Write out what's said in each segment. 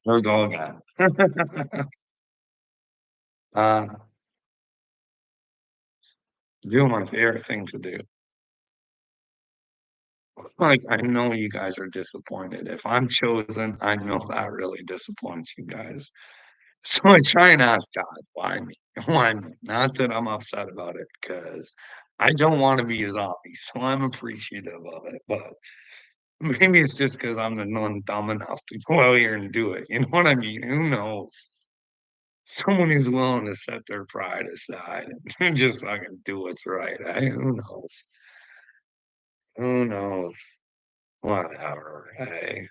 We're going on. Uh, doing my favorite thing to do. Like, I know you guys are disappointed. If I'm chosen, I know that really disappoints you guys. So I try and ask God, why me? Why me? Not that I'm upset about it, because I don't want to be a zombie. So I'm appreciative of it. But maybe it's just because I'm the one dumb enough to go out here and do it. You know what I mean? Who knows? Someone who's willing to set their pride aside and just fucking do what's right. Who knows? Who knows? Whatever. Hey.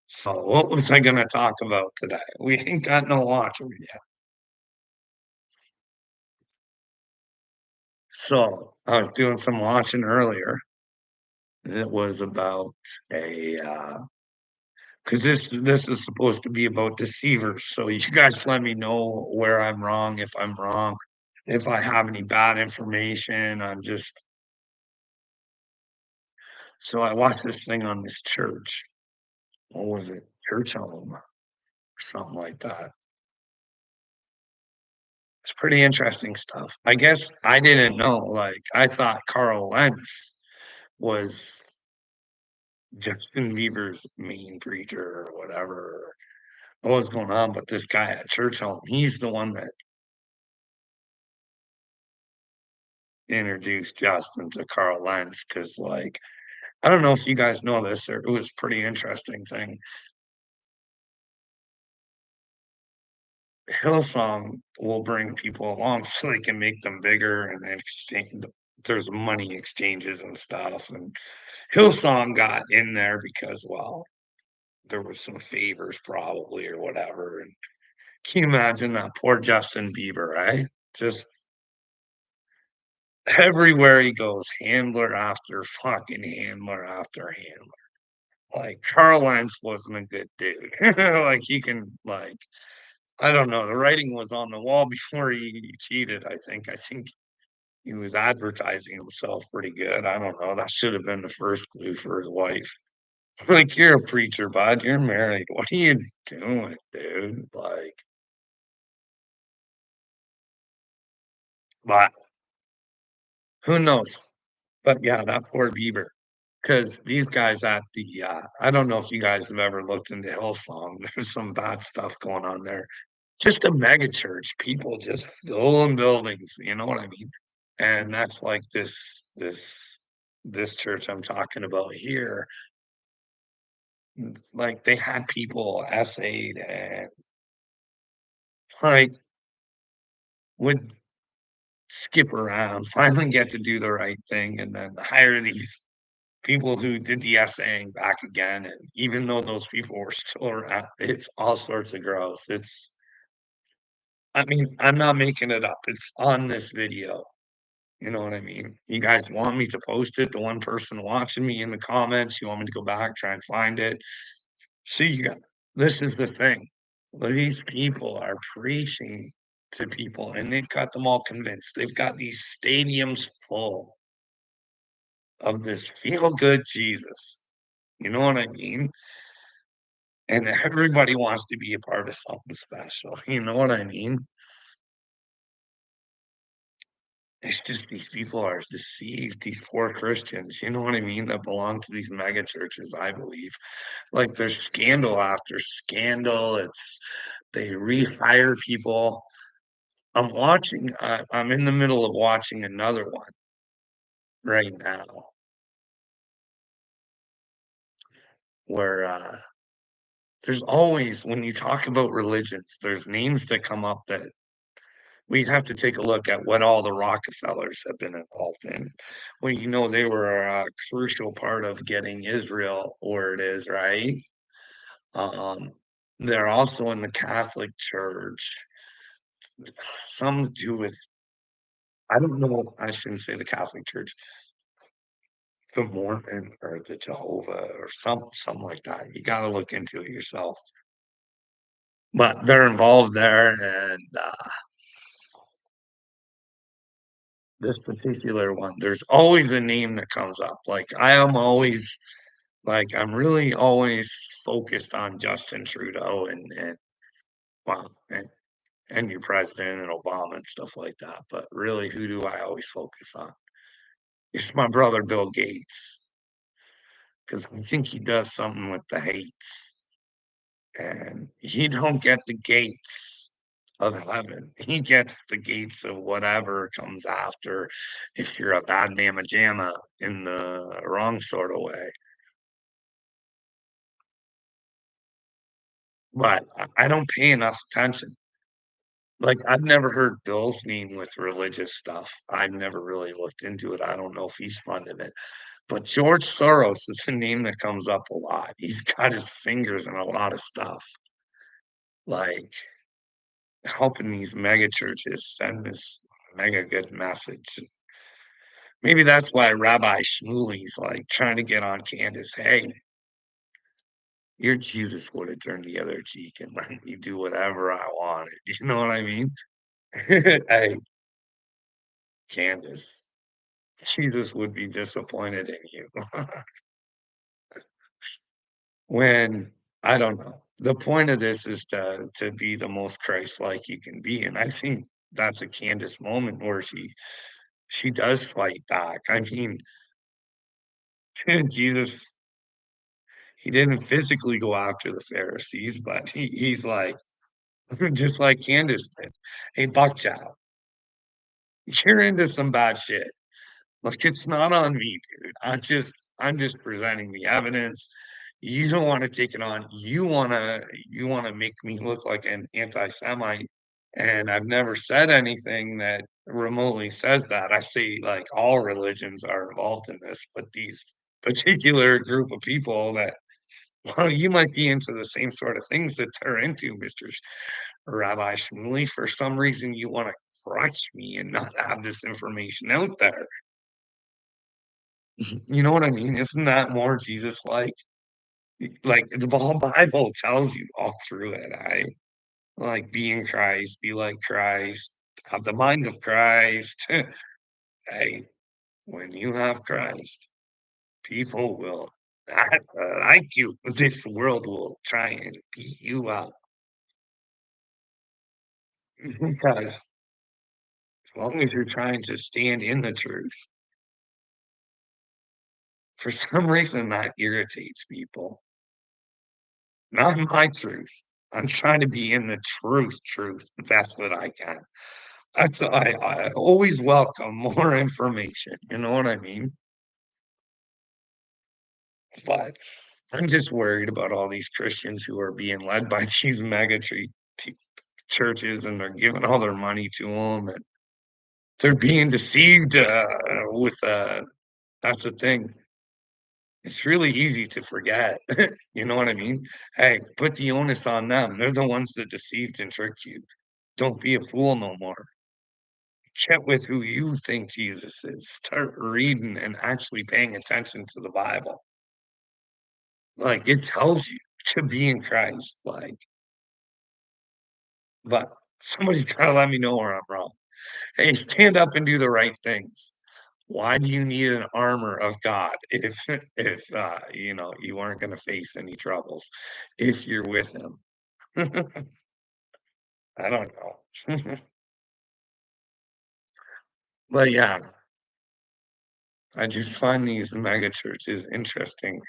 So what was I gonna talk about today? We ain't got no watcher yet. So I was doing some watching earlier. And it was about a because this is supposed to be about deceivers. So you guys let me know where I'm wrong, if I'm wrong, if I have any bad information. I'm just so I watched this thing on this church. What was it? Church home or something like that. It's pretty interesting stuff. I guess I didn't know. Like I thought Carl Lentz was Justin Bieber's main preacher or whatever. What was going on? But this guy at church home, he's the one that introduced Justin to Carl Lentz. Because like I don't know if you guys know this, or it was a pretty interesting thing. Hillsong will bring people along so they can make them bigger and then exchange. There's money exchanges and stuff, and Hillsong got in there because, well, there was some favors probably or whatever. And can you imagine that poor Justin Bieber, right? Just everywhere he goes, handler after fucking handler after handler. Like Carl Lentz wasn't a good dude. Like he can like I don't know. The writing was on the wall before he cheated. I think he was advertising himself pretty good. I don't know. That should have been the first clue for his wife. Like, you're a preacher, bud. You're married. What are you doing, dude? Like, but who knows? But yeah, that poor Bieber. Because these guys at the, I don't know if you guys have ever looked into Hillsong. There's some bad stuff going on there. Just a mega church, people just filling buildings. You know what I mean? And that's like this church I'm talking about here. Like they had people essayed and like would skip around, finally get to do the right thing, and then hire these people who did the essaying back again. And even though those people were still around, it's all sorts of gross. I mean, I'm not making it up. It's on this video. You know what I mean? You guys want me to post it? The one person watching me in the comments, you want me to go back, try and find it? See, you got this is the thing. These people are preaching to people and they've got them all convinced. They've got these stadiums full of this feel good Jesus. You know what I mean? And everybody wants to be a part of something special. You know what I mean? It's just these people are deceived, these poor Christians, you know what I mean, that belong to these mega churches, I believe. Like there's scandal after scandal. It's they rehire people. I'm in the middle of watching another one right now where there's always, when you talk about religions, there's names that come up that we have to take a look at what all the Rockefellers have been involved in. Well, you know, they were a crucial part of getting Israel where it is, right? Um, they're also in the Catholic Church. Some to do with, I don't know, I shouldn't say the Catholic Church, the Mormon or the Jehovah or something like that. You got to look into it yourself. But they're involved there, and this particular one, there's always a name that comes up. Like I am always Like, I'm really always focused on Justin Trudeau and well, and your president and Obama and stuff like that, but really, who do I always focus on? It's my brother Bill Gates, because I think he does something with the hates, and he don't get the gates of heaven. He gets the gates of whatever comes after if you're a bad mamma jamma in the wrong sort of way. But I don't pay enough attention. Like, I've never heard Bill's name with religious stuff. I've never really looked into it. I don't know if he's funded it. But George Soros is a name that comes up a lot. He's got his fingers in a lot of stuff, like helping these mega churches send this mega good message. Maybe that's why Rabbi Shmuley's like trying to get on Candace. Hey, your Jesus would have turned the other cheek and let me do whatever I wanted. You know what I mean? Hey, Candace, Jesus would be disappointed in you. When I don't know. The point of this is to be the most Christ-like you can be, and I think that's a Candace moment where she does fight back. I mean, Jesus, he didn't physically go after the Pharisees, but he's like just like Candace did. "Hey, Buckchow, you're into some bad shit. Like, it's not on me, dude. I'm just presenting the evidence. You don't wanna take it on. You wanna make me look like an anti-Semite, and I've never said anything that remotely says that. I say, like, all religions are involved in this, but these particular group of people that well, you might be into the same sort of things that they're into, Mr. Rabbi Shmuley. For some reason, you wanna crush me and not have this information out there." You know what I mean? Isn't that more Jesus-like? Like, the whole Bible tells you all through it, like, be in Christ, be like Christ, have the mind of Christ. Hey, when you have Christ, people will not like you. This world will try and beat you up because as long as you're trying to stand in the truth, for some reason, that irritates people. Not my truth. I'm trying to be in the truth, the best that I can. I always welcome more information, you know what I mean? But I'm just worried about all these Christians who are being led by these mega churches, and they're giving all their money to them, and they're being deceived, with, that's the thing. It's really easy to forget, you know what I mean? Hey, put the onus on them. They're the ones that deceived and tricked you. Don't be a fool no more. Get with who you think Jesus is. Start reading and actually paying attention to the Bible. Like, it tells you to be in Christ, like, but somebody's gotta let me know where I'm wrong. Hey, stand up and do the right things. Why do you need an armor of God if you aren't gonna face any troubles if you're with him? I don't know. But yeah, I just find these mega churches interesting,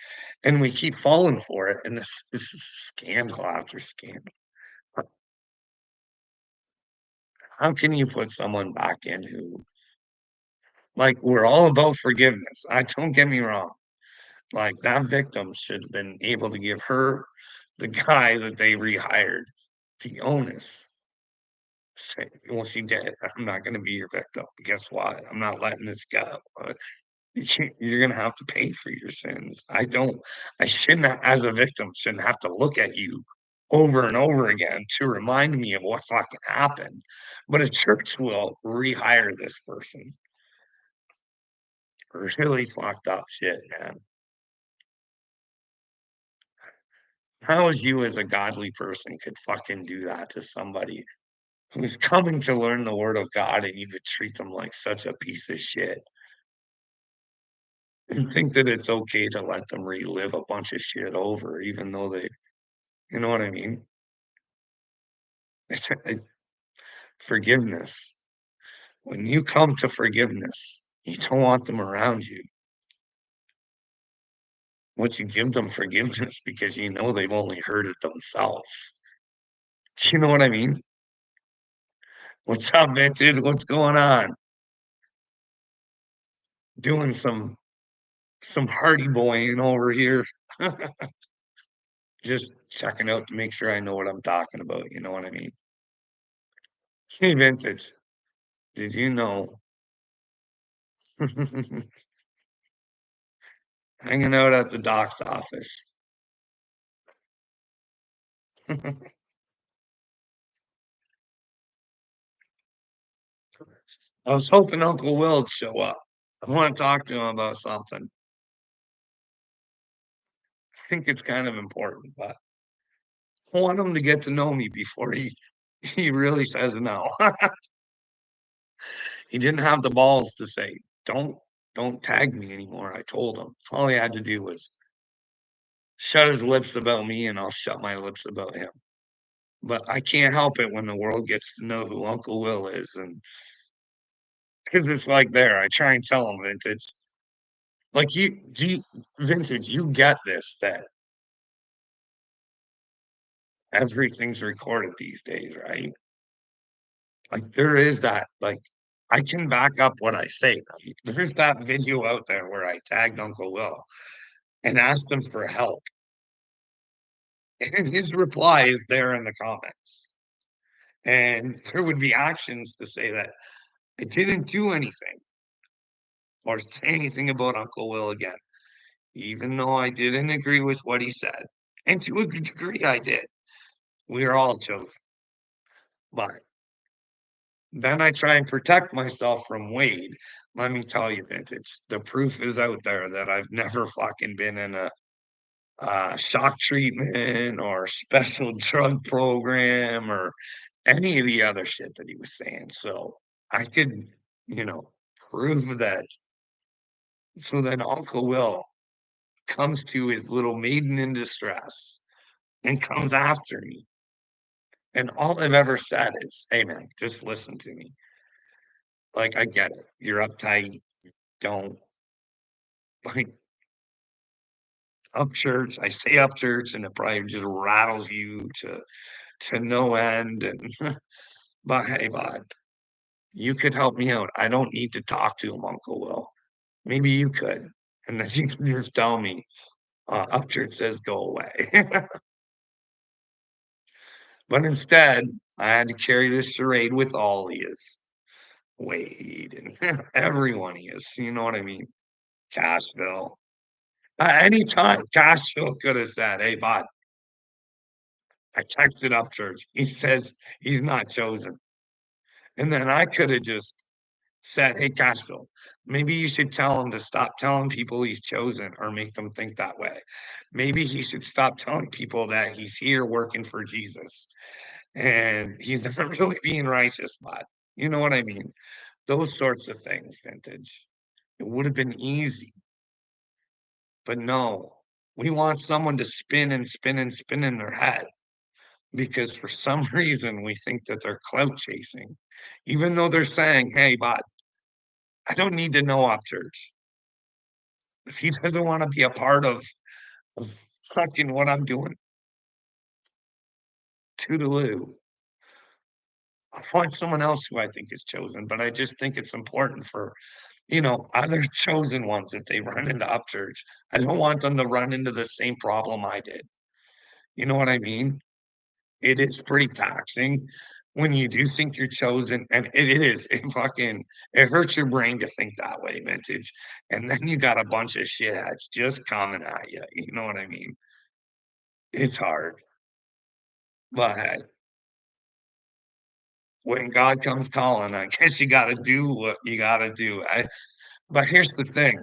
and we keep falling for it, and this is scandal after scandal. How can you put someone back in who like, we're all about forgiveness, I don't get me wrong, like, that victim should have been able to give her the guy that they rehired the onus, say, "Well, she did, I'm not gonna be your victim, guess what? I'm not letting this go, you're gonna have to pay for your sins. I shouldn't as a victim, shouldn't have to look at you over and over again to remind me of what fucking happened, but a church will rehire this person. Really fucked up shit, man. How is you as a godly person could fucking do that to somebody who's coming to learn the word of God and you could treat them like such a piece of shit? and think that it's okay to let them relive a bunch of shit over, even though they, you know what I mean? It's forgiveness. When you come to forgiveness, you don't want them around you. Once you give them forgiveness because you know they've only hurt it themselves. Do you know what I mean? What's up, Vintage? What's going on? Doing some hardy boying over here. Just checking out to make sure I know what I'm talking about. You know what I mean? Hey, Vintage, did you know hanging out at the doc's office? I was hoping Uncle Will would show up. I want to talk to him about something. I think it's kind of important, but I want him to get to know me before he really says no. He didn't have the balls to say, don't tag me anymore. I told him. All he had to do was shut his lips about me and I'll shut my lips about him. But I can't help it when the world gets to know who Uncle Will is. And because it's like there, I try and tell him, Vintage. Like Vintage, you get this, that everything's recorded these days, right? Like there is that, like I can back up what I say. Right? There's that video out there where I tagged Uncle Will and asked him for help. And his reply is there in the comments. And there would be actions to say that I didn't do anything or say anything about Uncle Will again, even though I didn't agree with what he said. And to a degree, I did. We are all chosen. But then I try and protect myself from Wade. Let me tell you, Vintage, the proof is out there that I've never fucking been in a shock treatment or special drug program or any of the other shit that he was saying. So I could, you know, prove that. So then Uncle Will comes to his little maiden in distress and comes after me. And all I've ever said is, hey man, just listen to me. Like, I get it. You're uptight. Don't like up church. I say up church and it probably just rattles you to no end. And but hey, bud, you could help me out. I don't need to talk to him, Uncle Will. Maybe you could. And then you can just tell me, Upchurch says go away. But instead, I had to carry this charade with all he is. Wade and everyone he is. You know what I mean? Cashville. Anytime Cashville could have said, hey, bud, I texted Upchurch. He says he's not chosen. And then I could have just said, hey, Castro, maybe you should tell him to stop telling people he's chosen or make them think that way. Maybe he should stop telling people that he's here working for Jesus and he's not really being righteous, but you know what I mean? Those sorts of things, Vintage. It would have been easy, but no, we want someone to spin and spin and spin in their head because for some reason we think that they're clout chasing, even though they're saying, hey, but I don't need to know off church. If he doesn't want to be a part of fucking what I'm doing, toodaloo. I'll find someone else who I think is chosen, but I just think it's important for, other chosen ones if they run into Upchurch. I don't want them to run into the same problem I did. You know what I mean? It is pretty taxing when you do think you're chosen, and it is. It hurts your brain to think that way, Vintage. And then you got a bunch of shitheads just coming at you. You know what I mean? It's hard. But hey, when God comes calling, I guess you gotta do what you gotta do. But here's the thing,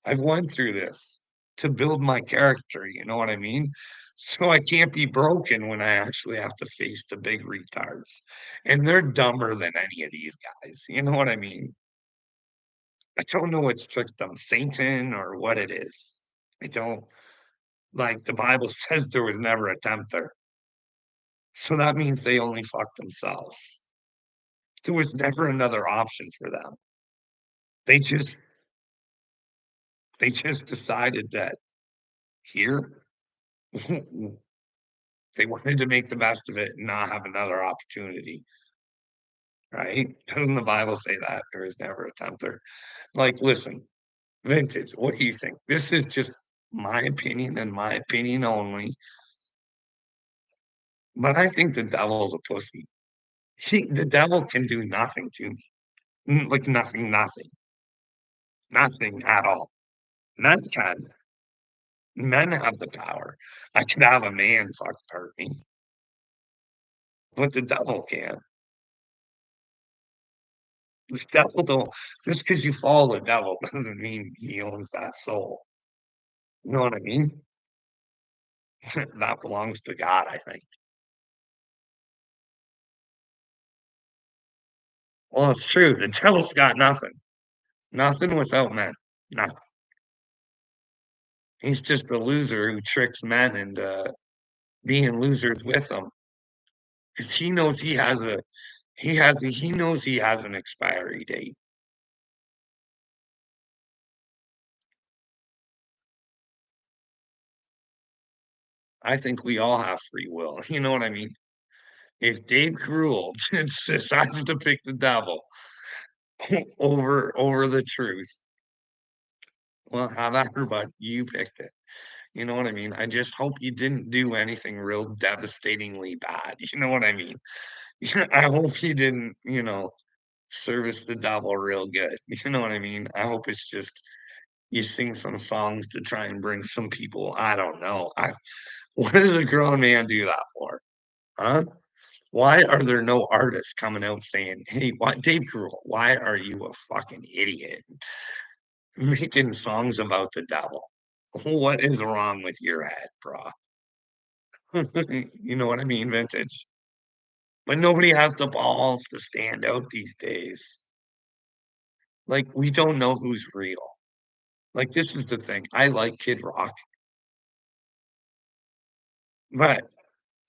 I've went through this to build my character, you know what I mean? So I can't be broken when I actually have to face the big retards. And they're dumber than any of these guys. You know what I mean? I don't know what's tricked them, Satan or what it is. I don't like, the Bible says there was never a tempter, so that means they only fucked themselves. There was never another option for them. They just they just decided that here, they wanted to make the best of it and not have another opportunity, right? Doesn't the Bible say that there is never a tempter? Like, listen, vintage, what do you think? This is just my opinion and my opinion only, but I think the devil's a pussy. The devil can do nothing to me. Like nothing, nothing, nothing at all. Men can. Men have the power. I could have a man fucking hurt me, but the devil can't. The devil don't just because you follow the devil doesn't mean he owns that soul. You know what I mean? That belongs to God, I think. Well, it's true. The devil's got nothing. Nothing without men. Nothing. He's just a loser who tricks men into being losers with him. Because he knows he has an expiry date. I think we all have free will. You know what I mean? If Dave Grohl decides to pick the devil over the truth, well, how that but you picked it. You know what I mean? I just hope you didn't do anything real devastatingly bad. You know what I mean? I hope you didn't, service the devil real good. You know what I mean? I hope it's just you sing some songs to try and bring some people. I don't know. What does a grown man do that for? Huh? Why are there no artists coming out saying, "Hey, what Dave Grohl, why are you a fucking idiot making songs about the devil? What is wrong with your head, bro?" You know what I mean, vintage? But nobody has the balls to stand out these days. Like, we don't know who's real. Like, this is the thing. I like Kid Rock, but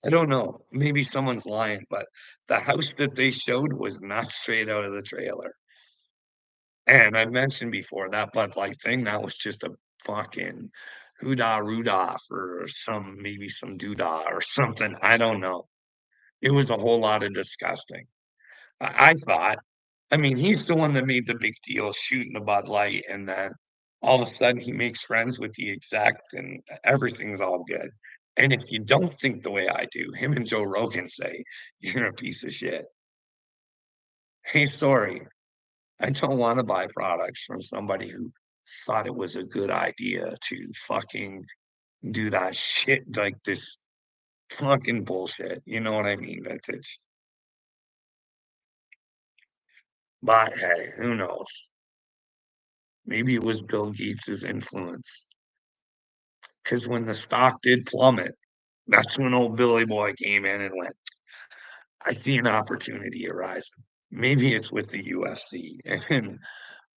I don't know. Maybe someone's lying, but the house that they showed was not straight out of the trailer. And I mentioned before that Bud Light thing, that was just a fucking hoo-dah Rudolph or maybe some doodah or something. I don't know. It was a whole lot of disgusting. I thought, I mean, he's the one that made the big deal shooting the Bud Light, and then all of a sudden he makes friends with the exec and everything's all good. And if you don't think the way I do, him and Joe Rogan say, you're a piece of shit. Hey, sorry. I don't wanna buy products from somebody who thought it was a good idea to fucking do that shit, like this fucking bullshit, you know what I mean, vintage? But hey, who knows? Maybe it was Bill Gates's influence. Because when the stock did plummet, that's when old Billy Boy came in and went, "I see an opportunity arising." Maybe it's with the UFC, and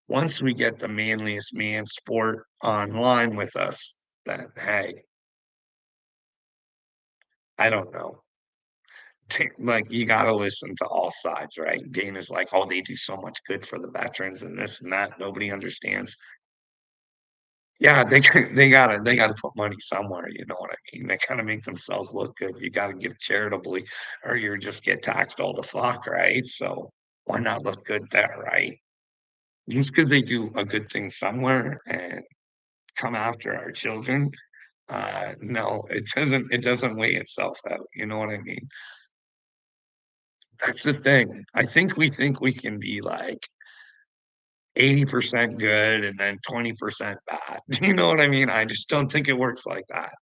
once we get the manliest man sport online with us, then, hey, I don't know. Like, you gotta listen to all sides, right? Dana's like, "Oh, they do so much good for the veterans and this and that." Nobody understands. Yeah, they gotta put money somewhere, you know what I mean? They kinda make themselves look good. You gotta give charitably or you just get taxed all the fuck, right? So, why not look good there, right? Just because they do a good thing somewhere and come after our children, no, it doesn't weigh itself out, you know what I mean? That's the thing. I think we can be, like, 80% good and then 20% bad. You know what I mean? I just don't think it works like that.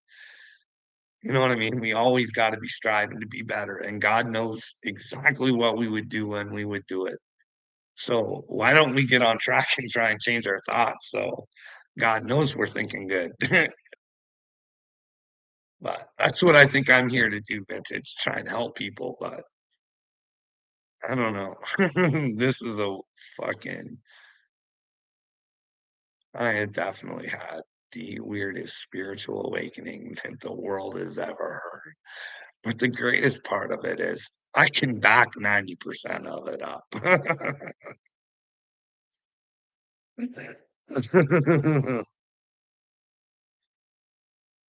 You know what I mean? We always gotta be striving to be better, and God knows exactly what we would do when we would do it. So, why don't we get on track and try and change our thoughts so God knows we're thinking good. But that's what I think I'm here to do, vintage, try and help people, but I don't know. This is a fucking I had definitely had the weirdest spiritual awakening that the world has ever heard. But the greatest part of it is I can back 90% of it up.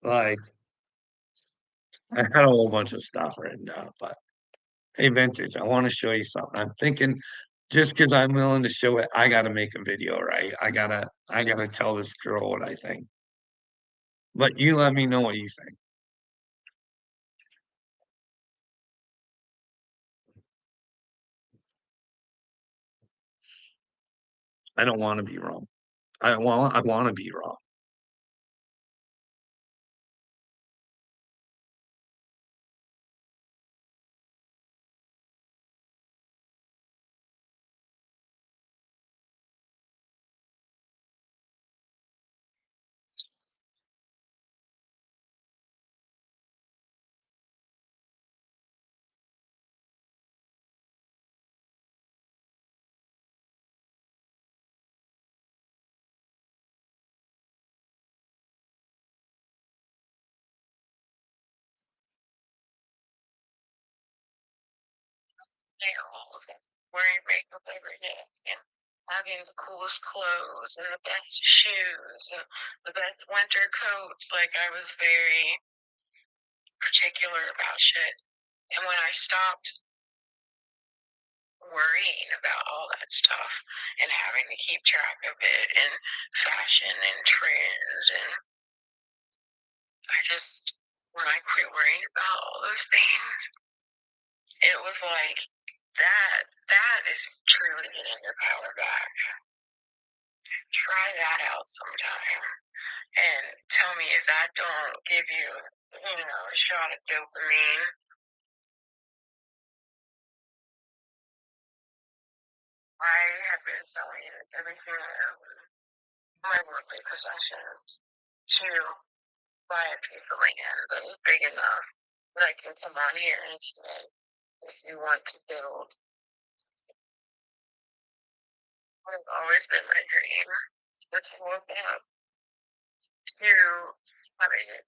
Like, I had a whole bunch of stuff written down, but hey, Vintage, I wanna show you something. I'm thinking just because 'cause I'm willing to show it, I gotta make a video, right? I gotta tell this girl what I think. But you let me know what you think. I don't wanna be wrong. I wanna be wrong. Yeah, all of it. Wearing makeup every day and having the coolest clothes and the best shoes and the best winter coats. Like I was very particular about shit. And when I stopped worrying about all that stuff and having to keep track of it and fashion and trends and I just when I quit worrying about all those things, it was like that is truly getting your power back. Try that out sometime and tell me if that don't give you, a shot of dopamine. I have been selling everything I own, my worldly possessions, to buy a piece of land that is big enough that I can come on here and say, if you want to build, it's always been my dream. It's woke up to having it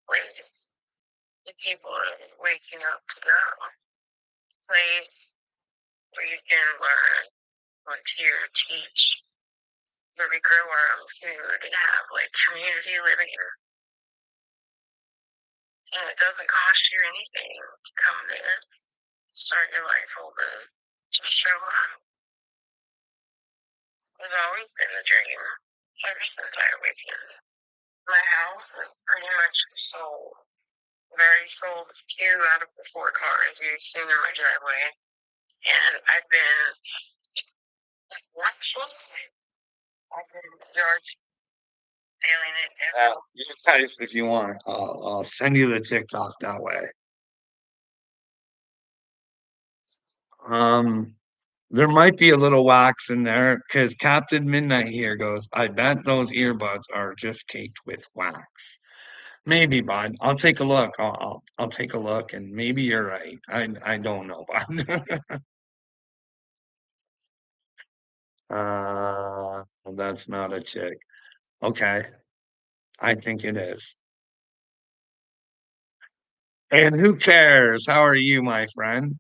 place the people are waking up to go. Place where you can learn, volunteer, teach, where we grow our own food and have like community living. And it doesn't cost you anything to come there, start your life over, just show up. It's always been a dream ever since I awakened. My house is pretty much sold. I've already sold two out of the four cars you've seen in my driveway. And I've been actually I've been yard sailing it. You guys, if you want, I'll send you the TikTok that way. Um, there might be a little wax in there because Captain Midnight here goes, I bet those earbuds are just caked with wax. Maybe, bud. I'll take a look. I'll take a look, and maybe you're right. I don't know, bud. That's not a chick. Okay, I think it is. And who cares? How are you, my friend?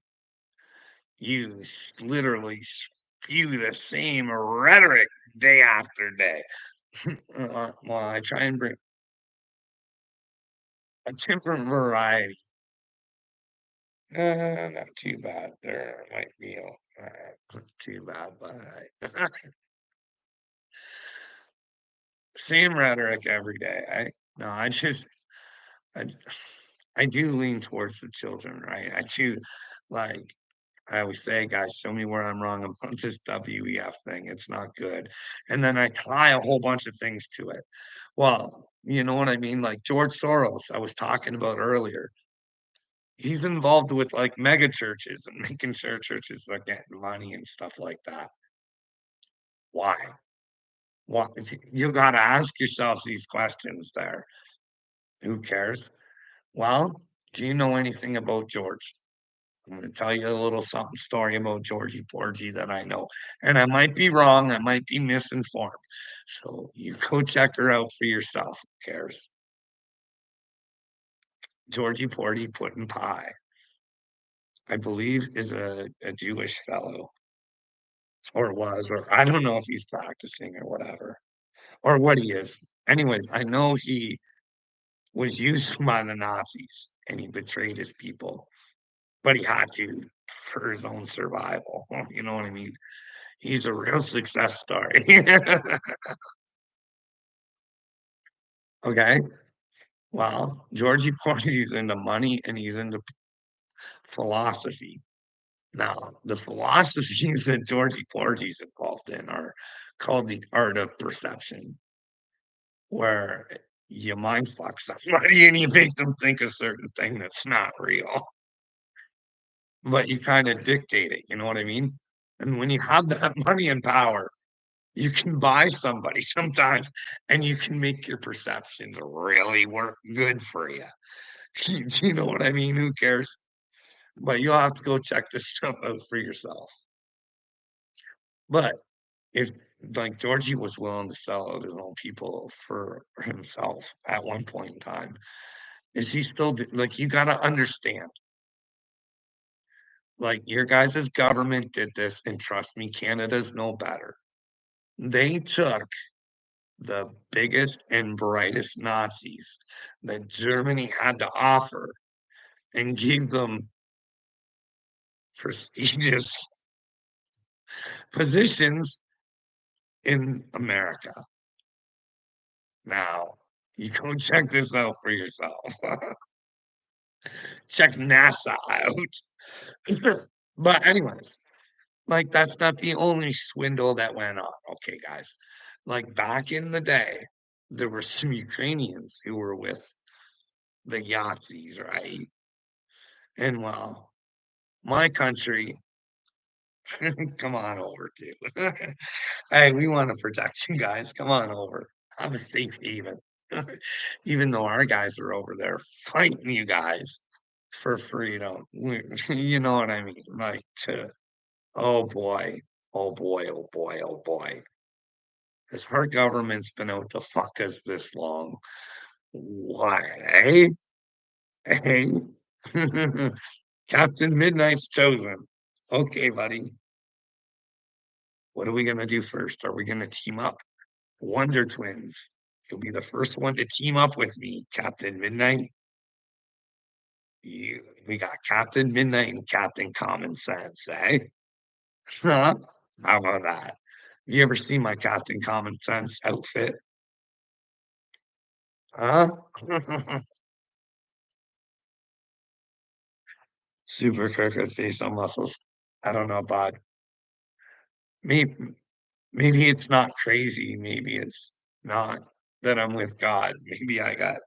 You literally spew the same rhetoric day after day. Well, I try and bring a different variety. Not too bad. There might be too bad, but same rhetoric every day. No, I I do lean towards the children, right? I do like I always say, guys, show me where I'm wrong about this WEF thing. It's not good. And then I tie a whole bunch of things to it. Well, you know what I mean? Like George Soros, I was talking about earlier. He's involved with like mega churches and making sure churches are getting money and stuff like that. Why? Why? You got to ask yourselves these questions there. Who cares? Well, do you know anything about George? I'm gonna tell you a little something story about Georgie Porgy that I know, and I might be wrong, I might be misinformed. So you go check her out for yourself. Who cares? Georgie Porgy Puddin' Pie, I believe, is a Jewish fellow, or was, or I don't know if he's practicing or whatever, or what he is. Anyways, I know he was used by the Nazis and he betrayed his people, but he had to for his own survival. You know what I mean? He's a real success story. Okay. Well, Georgie Porgy's into money and he's into philosophy. Now, the philosophies that Georgie Porgy's involved in are called the art of perception, where you mind fuck somebody and you make them think a certain thing that's not real, but you kind of dictate it. You know what I mean? And when you have that money and power, you can buy somebody sometimes and you can make your perceptions really work good for you. Do you know what I mean? Who cares? But you'll have to go check this stuff out for yourself. But if like Georgie was willing to sell out his own people for himself at one point in time, is he still like you got to understand, like your guys' government did this, and trust me, Canada's no better. They took the biggest and brightest Nazis that Germany had to offer and gave them prestigious positions in America. Now, you go check this out for yourself. Check NASA out. But anyways, like that's not the only swindle that went on. Okay, guys. Like back in the day, there were some Ukrainians who were with the Yazis, right? And well, my country, come on over, dude. Hey, we want to protect you guys. Come on over. Have a safe haven. Even though our guys are over there fighting you guys for freedom. You know what I mean? Like, oh boy, oh boy, oh boy, oh boy. Has our government's been out to fuck us this long? Why, eh? Hey? Captain Midnight's chosen. Okay, buddy. What are we gonna do first? Are we gonna team up? Wonder Twins. You'll be the first one to team up with me, Captain Midnight. We got Captain Midnight and Captain Common Sense, eh? Huh? How about that? You ever seen my Captain Common Sense outfit? Huh? Super crooked face on muscles. I don't know, bud. Maybe maybe it's not crazy. Maybe it's not that I'm with God. Maybe I got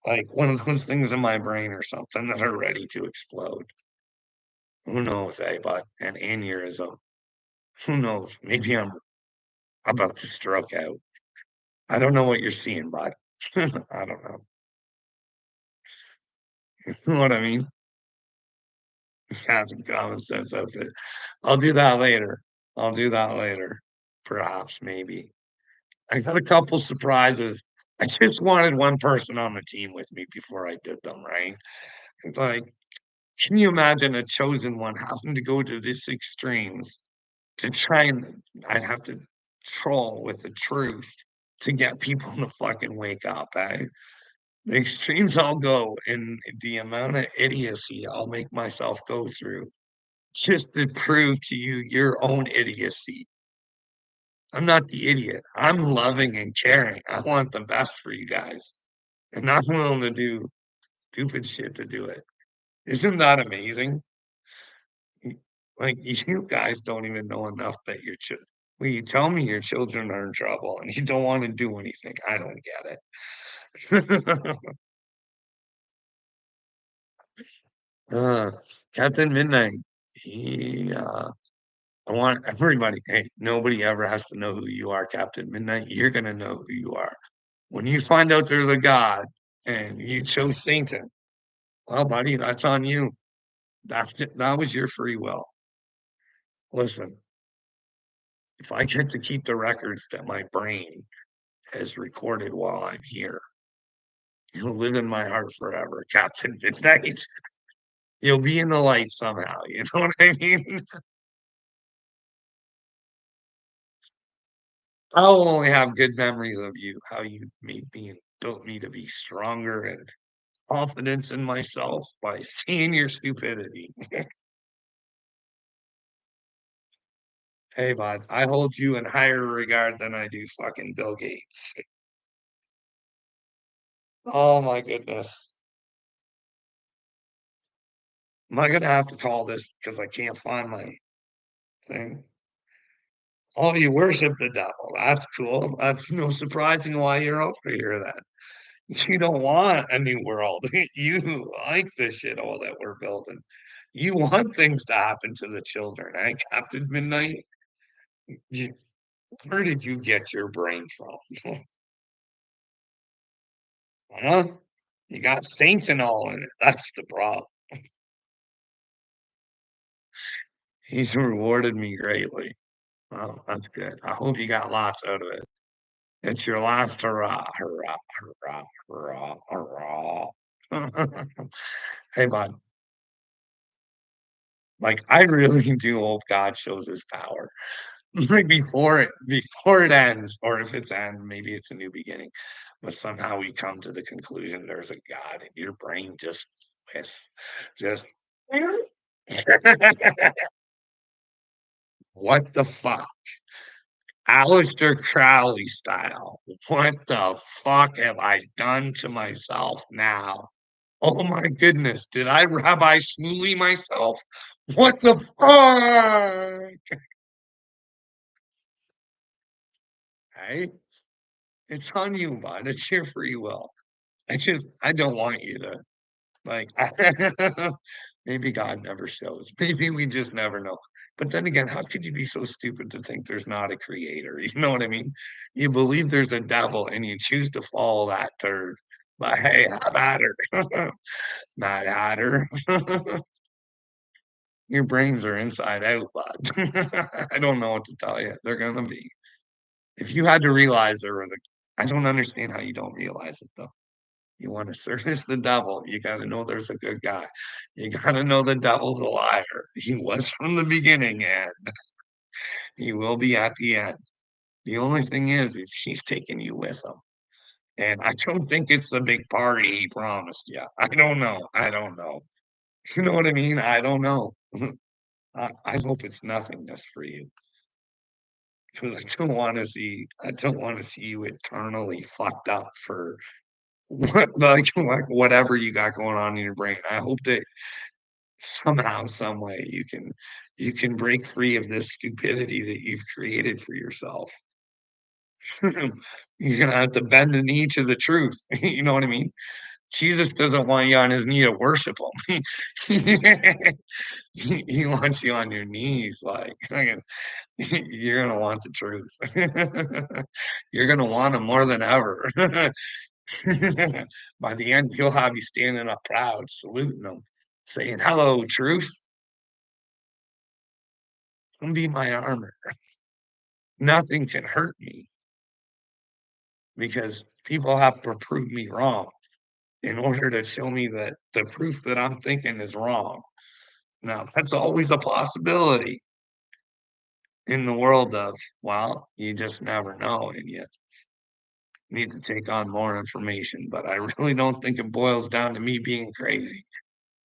like one of those things in my brain or something that are ready to explode. Who knows, eh, bud? An aneurysm. Who knows? Maybe I'm about to stroke out. I don't know what you're seeing, bud. I don't know. You know what I mean? Have some common sense of it. I'll do that later. I'll do that later. Perhaps, maybe. I got a couple surprises. I just wanted one person on the team with me before I did them, right? Like, can you imagine a chosen one having to go to this extremes to try and I'd have to troll with the truth to get people to fucking wake up, eh? The extremes I'll go and the amount of idiocy I'll make myself go through just to prove to you your own idiocy. I'm not the idiot. I'm loving and caring. I want the best for you guys. And I'm willing to do stupid shit to do it. Isn't that amazing? Like you guys don't even know enough that your children. Well, you tell me your children are in trouble and you don't want to do anything. I don't get it. uh, Captain Midnight. He I want everybody, hey, nobody ever has to know who you are, Captain Midnight. You're gonna know who you are. When you find out there's a God and you chose Satan, well, buddy, that's on you. That was your free will. Listen, if I get to keep the records that my brain has recorded while I'm here, you'll live in my heart forever, Captain Midnight. You'll be in the light somehow, you know what I mean? I'll only have good memories of you, how you made me and built me to be stronger and confidence in myself by seeing your stupidity. Hey, bud, I hold you in higher regard than I do fucking Bill Gates. Oh my goodness. Am I gonna have to call this because I can't find my thing? Oh, you worship the devil. That's cool. That's no surprising why you're over here then. You don't want a new world. You like the shithole that we're building. You want things to happen to the children, eh, Captain Midnight? You, where did you get your brain from? Huh? You got saints and all in it. That's the problem. He's rewarded me greatly. Well, that's good. I hope you got lots out of it. It's your last hurrah, hurrah, hurrah, hurrah, hurrah. Hey, bud, like I really do hope God shows his power. Like before it ends, or if it's end, maybe it's a new beginning. But somehow we come to the conclusion there's a God and your brain just just what the fuck? Aleister Crowley style. What the fuck have I done to myself now? Oh my goodness, did I Rabbi Shmuley myself? What the fuck? Hey, it's on you, bud. It's your free will. I don't want you to like maybe God never shows. Maybe we just never know. But then again, how could you be so stupid to think there's not a creator? You know what I mean? You believe there's a devil and you choose to follow that third. But hey, have at her. Mad Hatter. Your brains are inside out, bud. I don't know what to tell you. They're gonna be. If you had to realize there was a, I don't understand how you don't realize it though. You want to service the devil, you got to know there's a good guy. You got to know the devil's a liar. He was from the beginning and he will be at the end. The only thing is he's taking you with him. And I don't think it's the big party he promised you. I don't know. I don't know. You know what I mean? I don't know. I hope it's nothingness for you because I don't want to see you eternally fucked up for like whatever you got going on in your brain. I hope that somehow, some way you can break free of this stupidity that you've created for yourself. You're gonna have to bend the knee to the truth. You know what I mean? Jesus doesn't want you on his knee to worship him. He wants you on your knees, like you're gonna want the truth. You're gonna want him more than ever. By the end, he'll have you standing up proud, saluting him, saying, "Hello, truth. Come be my armor. Nothing can hurt me because people have to prove me wrong in order to show me that the proof that I'm thinking is wrong." Now, that's always a possibility in the world of, well, you just never know, and you need to take on more information. But I really don't think it boils down to me being crazy.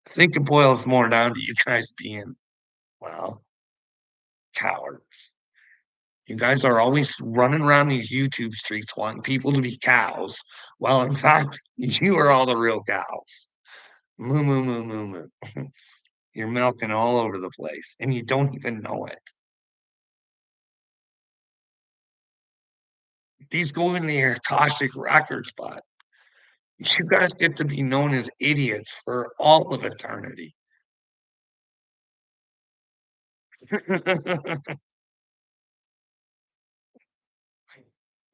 I think it boils more down to you guys being, well, cowards. You guys are always running around these YouTube streets wanting people to be cows. Well, in fact, you are all the real cows. Moo, moo, moo, moo, moo. You're milking all over the place and you don't even know it. These go in the Akashic record spot. You guys get to be known as idiots for all of eternity.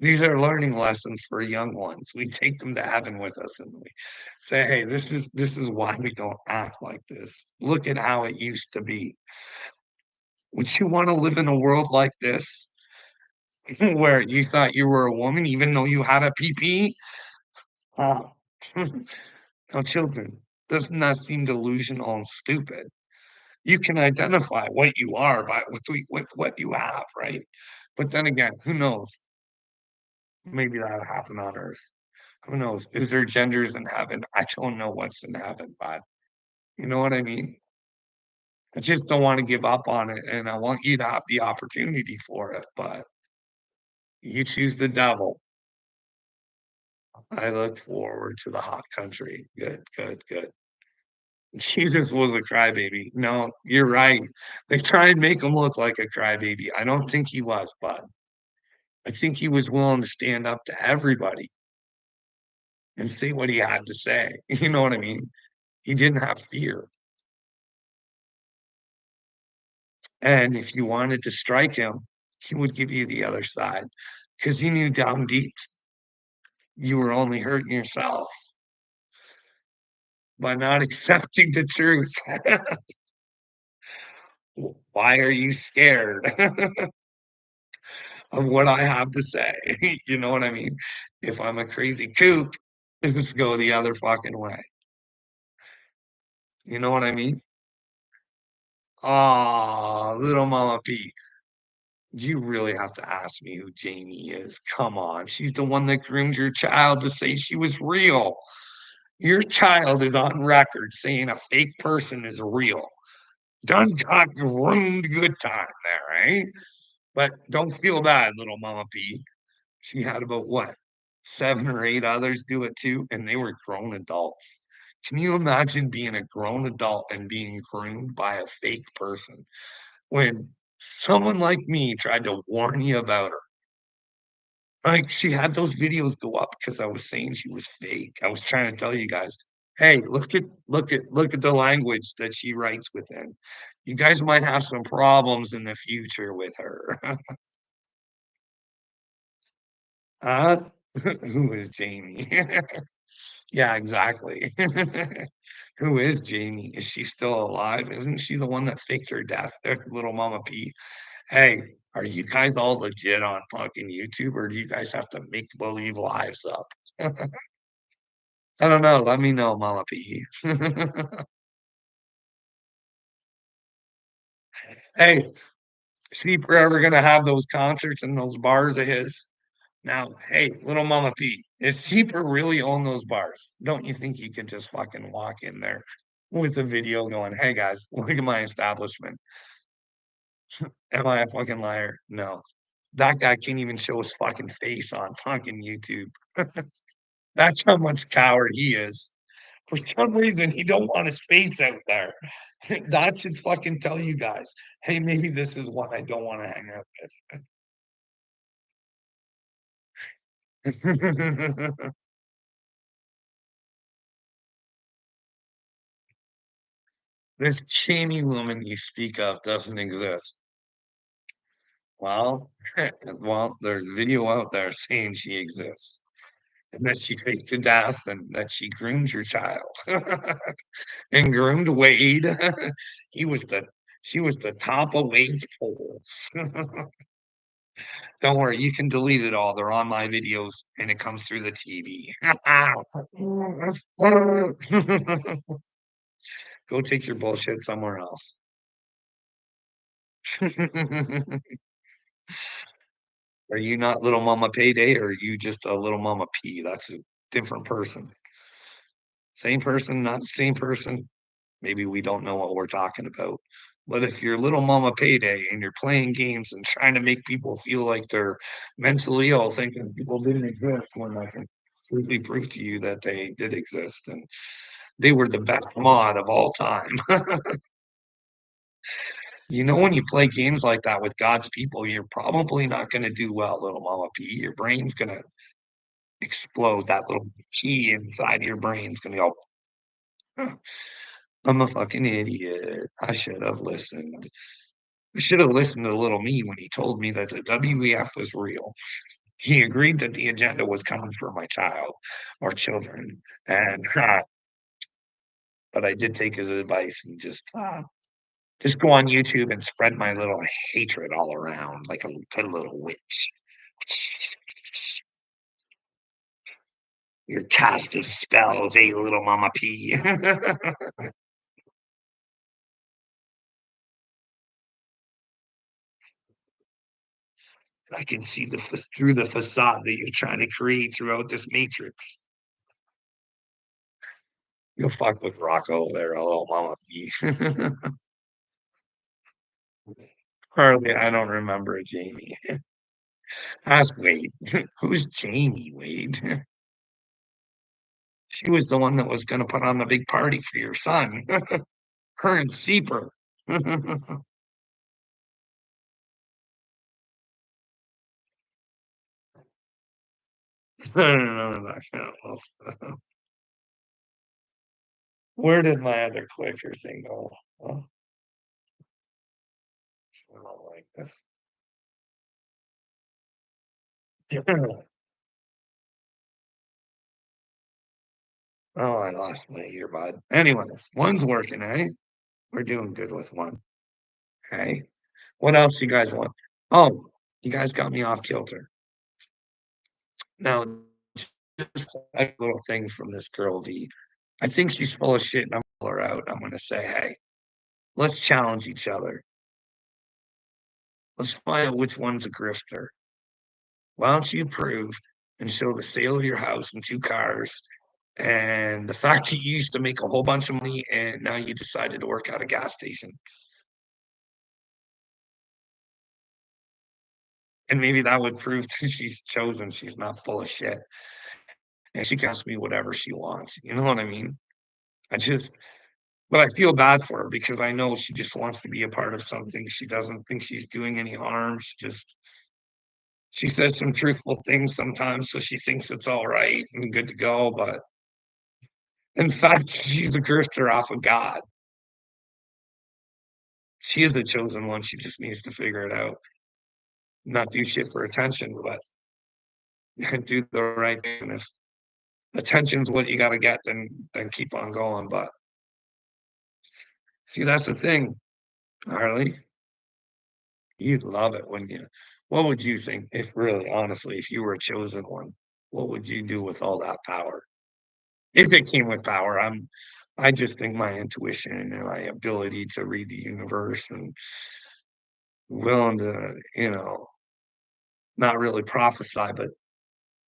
These are learning lessons for young ones. We take them to heaven with us and we say, "Hey, this is why we don't act like this. Look at how it used to be. Would you wanna live in a world like this where you thought you were a woman even though you had a PP?" Oh. Now, children, doesn't that seem delusional and stupid? You can identify what you are by with what you have, right? But then again, who knows? Maybe that'll happen on Earth. Who knows? Is there genders in heaven? I don't know what's in heaven, but you know what I mean? I just don't wanna give up on it, and I want you to have the opportunity for it, but you choose the devil. I look forward to the hot country. Good, good, good. Jesus was a crybaby. No, you're right. They try and make him look like a crybaby. I don't think he was, but I think he was willing to stand up to everybody and say what he had to say. You know what I mean? He didn't have fear. And if you wanted to strike him, he would give you the other side because he knew down deep you were only hurting yourself by not accepting the truth. Why are you scared of what I have to say? You know what I mean? If I'm a crazy kook, just go the other fucking way. You know what I mean? Oh, little Mama P. You really have to ask me who Jamie is. Come on. She's the one that groomed your child to say she was real. Your child is on record saying a fake person is real. Done got groomed good time there, eh? But don't feel bad, little Mama P. She had about what, 7 or 8 others do it too, and they were grown adults. Can you imagine being a grown adult and being groomed by a fake person when someone like me tried to warn you about her? Like, she had those videos go up because I was saying she was fake. I was trying to tell you guys, "Hey, look at the language that she writes within. You guys might have some problems in the future with her." Huh? Who is Jamie? Yeah, exactly. Who is Jamie? Is she still alive? Isn't she the one that faked her death there, little Mama P? Hey, are you guys all legit on fucking YouTube, or do you guys have to make believe lives up? I don't know, let me know, Mama P. Hey, see if we're ever gonna have those concerts in those bars of his. Now, hey, little Mama P, is Seeper really own those bars? Don't you think you could just fucking walk in there with a video going, "Hey guys, look at my establishment. Am I a fucking liar?" No. That guy can't even show his fucking face on fucking YouTube. That's how much coward he is. For some reason, he don't want his face out there. That should fucking tell you guys, "Hey, maybe this is what I don't wanna hang out with." This Cheney woman you speak of doesn't exist. Well, well, there's video out there saying she exists, and that she faked the death, and that she groomed your child, and groomed Wade. He was the she was the top of Wade's polls. Don't worry, you can delete it all. They're on my videos, and it comes through the TV. Go take your bullshit somewhere else. Are you not little mama payday, or are you just a little mama P? That's a different person. Same person, not the same person. Maybe we don't know what we're talking about. But if you're little mama payday and you're playing games and trying to make people feel like they're mentally ill, thinking people didn't exist when I can completely prove to you that they did exist and they were the best mod of all time. You know, when you play games like that with God's people, you're probably not going to do well, little mama P. Your brain's going to explode. That little key inside your brain's gonna go, "Huh, I'm a fucking idiot. I should have listened. I should have listened to little me when he told me that the WEF was real." he agreed that the agenda was coming for my child or children, and, but I did take his advice and just go on YouTube and spread my little hatred all around like a little witch. Your cast of spells, eh, little mama P. I can see through the facade that you're trying to create throughout this matrix. You'll fuck with Rocco there, little mama P. Hardly, I don't remember Jamie. Ask Wade. Who's Jamie, Wade? She was the one that was gonna put on the big party for your son. Her and Seeper. I don't remember that kind of stuff. Where did my other clicker thing go? Oh, I don't like this. Oh, I lost my earbud. Anyways, one's working, eh? We're doing good with one. Okay. What else you guys want? Oh, you guys got me off kilter. Now, just a little thing from this girl V. I think she's full of shit and I'm gonna call her out. I'm gonna say, hey, let's challenge each other. Let's find out which one's a grifter. Why don't you prove and show the sale of your house and two cars and the fact that you used to make a whole bunch of money and now you decided to work at a gas station. And maybe that would prove that she's chosen, she's not full of shit. And she can ask me whatever she wants. You know what I mean? I just, but I feel bad for her because I know she just wants to be a part of something. She doesn't think she's doing any harm. She says some truthful things sometimes, so she thinks it's all right and good to go. But in fact, she's a grifter off of God. She is a chosen one. She just needs to figure it out. Not do shit for attention, but do the right thing. If attention's what you got to get, then keep on going. But see, that's the thing, Harley. You'd love it when you. What would you think if really, honestly, if you were a chosen one? What would you do with all that power? If it came with power, I just think my intuition and my ability to read the universe and willing to, not really prophesy, but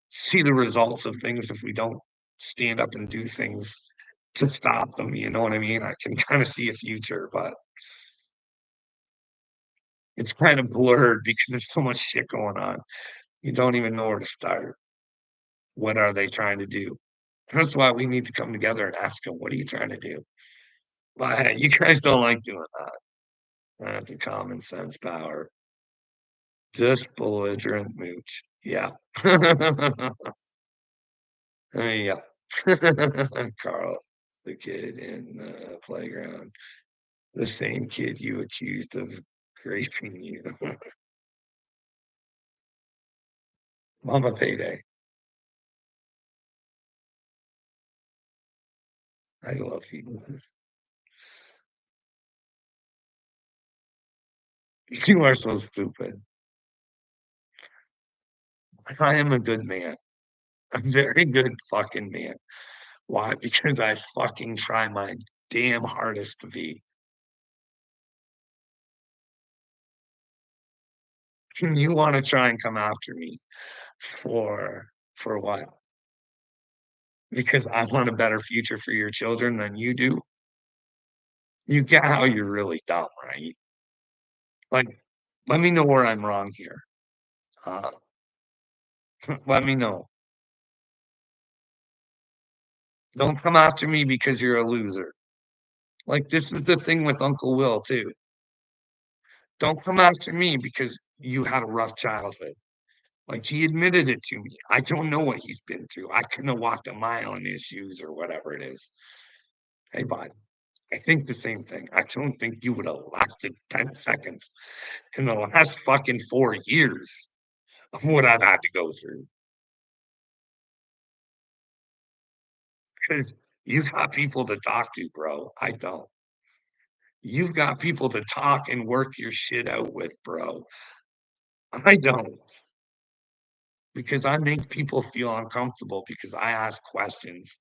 see the results of things if we don't stand up and do things to stop them. You know what I mean? I can kind of see a future, but it's kind of blurred because there's so much shit going on. You don't even know where to start. What are they trying to do? That's why we need to come together and ask them, what are you trying to do? But hey, you guys don't like doing that. Not the common sense power. Just belligerent mooch. Yeah. Yeah. Carl, the kid in the playground. The same kid you accused of raping you. Mama Payday. I love you. You are so stupid. I am a good man. A very good fucking man. Why? Because I fucking try my damn hardest to be. You want to try and come after me for what? Because I want a better future for your children than you do. You get how you're really dumb, right? Like, let me know where I'm wrong here. Uh, let me know. Don't come after me because you're a loser. Like, this is the thing with Uncle Will, too. Don't come after me because you had a rough childhood. Like, he admitted it to me. I don't know what he's been through. I couldn't have walked a mile in his shoes or whatever it is. Hey, bud, I think the same thing. I don't think you would have lasted 10 seconds in the last fucking 4 years. of what I've had to go through. Because you got people to talk to, bro. I don't. You've got people to talk and work your shit out with, bro. I don't. Because I make people feel uncomfortable because I ask questions.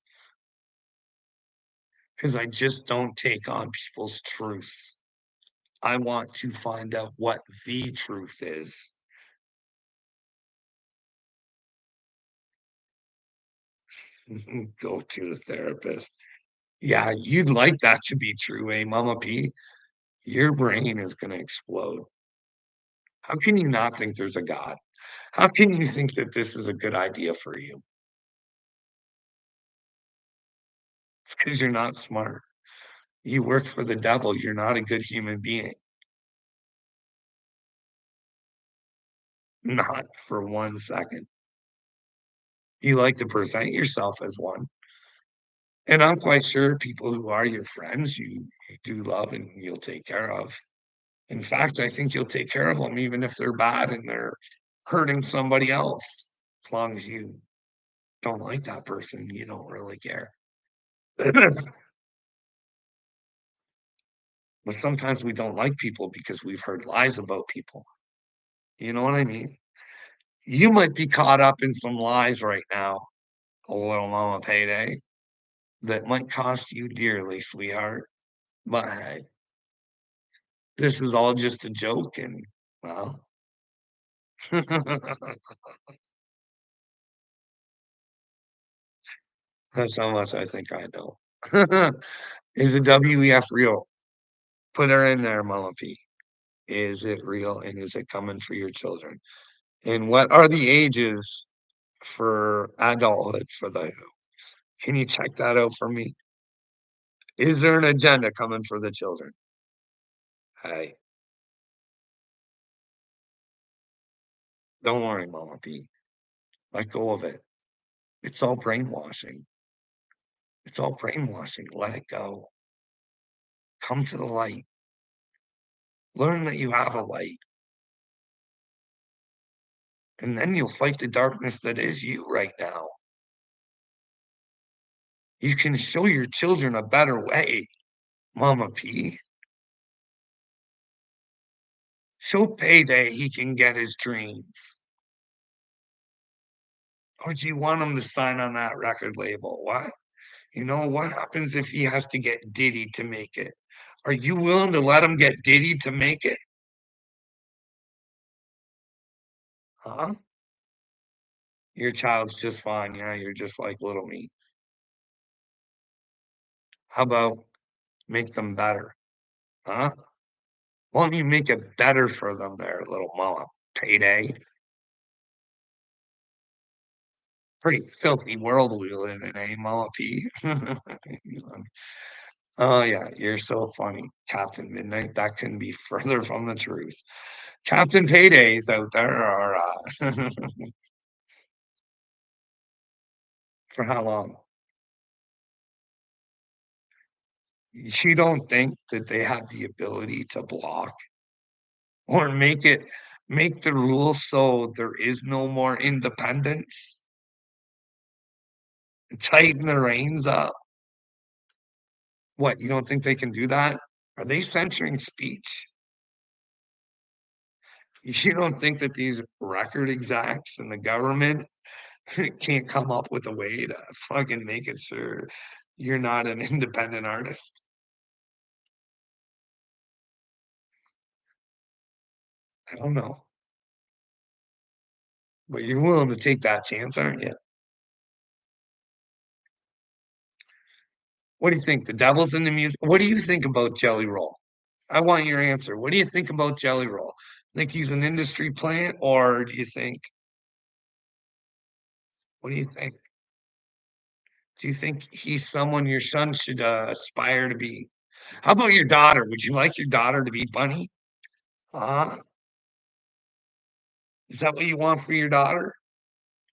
Because I just don't take on people's truths. I want to find out what the truth is. Go to the therapist. Yeah, you'd like that to be true, eh, Mama P? Your brain is gonna explode. How can you not think there's a God? How can you think that this is a good idea for you? It's because 'cause you're not smart. You work for the devil, you're not a good human being. Not for 1 second. You like to present yourself as one, and I'm quite sure people who are your friends, you do love and you'll take care of. In fact, I think you'll take care of them even if they're bad and they're hurting somebody else. As long as you don't like that person, you don't really care. But sometimes we don't like people because we've heard lies about people. You know what I mean? You might be caught up in some lies right now, a little mama payday, that might cost you dearly, sweetheart. But hey, this is all just a joke, and well, that's how much I think I know. Is the WEF real? Put her in there, Mama P. Is it real, and is it coming for your children? And what are the ages for adulthood for the WHO? Can you check that out for me? Is there an agenda coming for the children? Hey, don't worry, Mama P. Let go of it. It's all brainwashing. It's all brainwashing. Let it go. Come to the light. Learn that you have a light, and then you'll fight the darkness that is you right now. You can show your children a better way, Mama P. Show Payday he can get his dreams. Or do you want him to sign on that record label? What? You know, what happens if he has to get Diddy to make it? Are you willing to let him get Diddy to make it? Huh? Your child's just fine. Yeah, you're just like little me. How about make them better? Huh? Why don't you make it better for them there, little mama? Payday. Pretty filthy world we live in, eh, Mama P? Oh, yeah, you're so funny, Captain Midnight. That couldn't be further from the truth. Captain Paydays out there are, for how long? You don't think that they have the ability to block or make the rules so there is no more independence? Tighten the reins up? What, you don't think they can do that? Are they censoring speech? You don't think that these record execs and the government can't come up with a way to fucking make it sure you're not an independent artist? I don't know, but you're willing to take that chance, aren't you? What do you think? The devil's in the music? What do you think about Jelly Roll? I want your answer. What do you think about Jelly Roll? Think he's an industry plant, or do you think? What do you think? Do you think he's someone your son should aspire to be? How about your daughter? Would you like your daughter to be Bunny? Is that what you want for your daughter?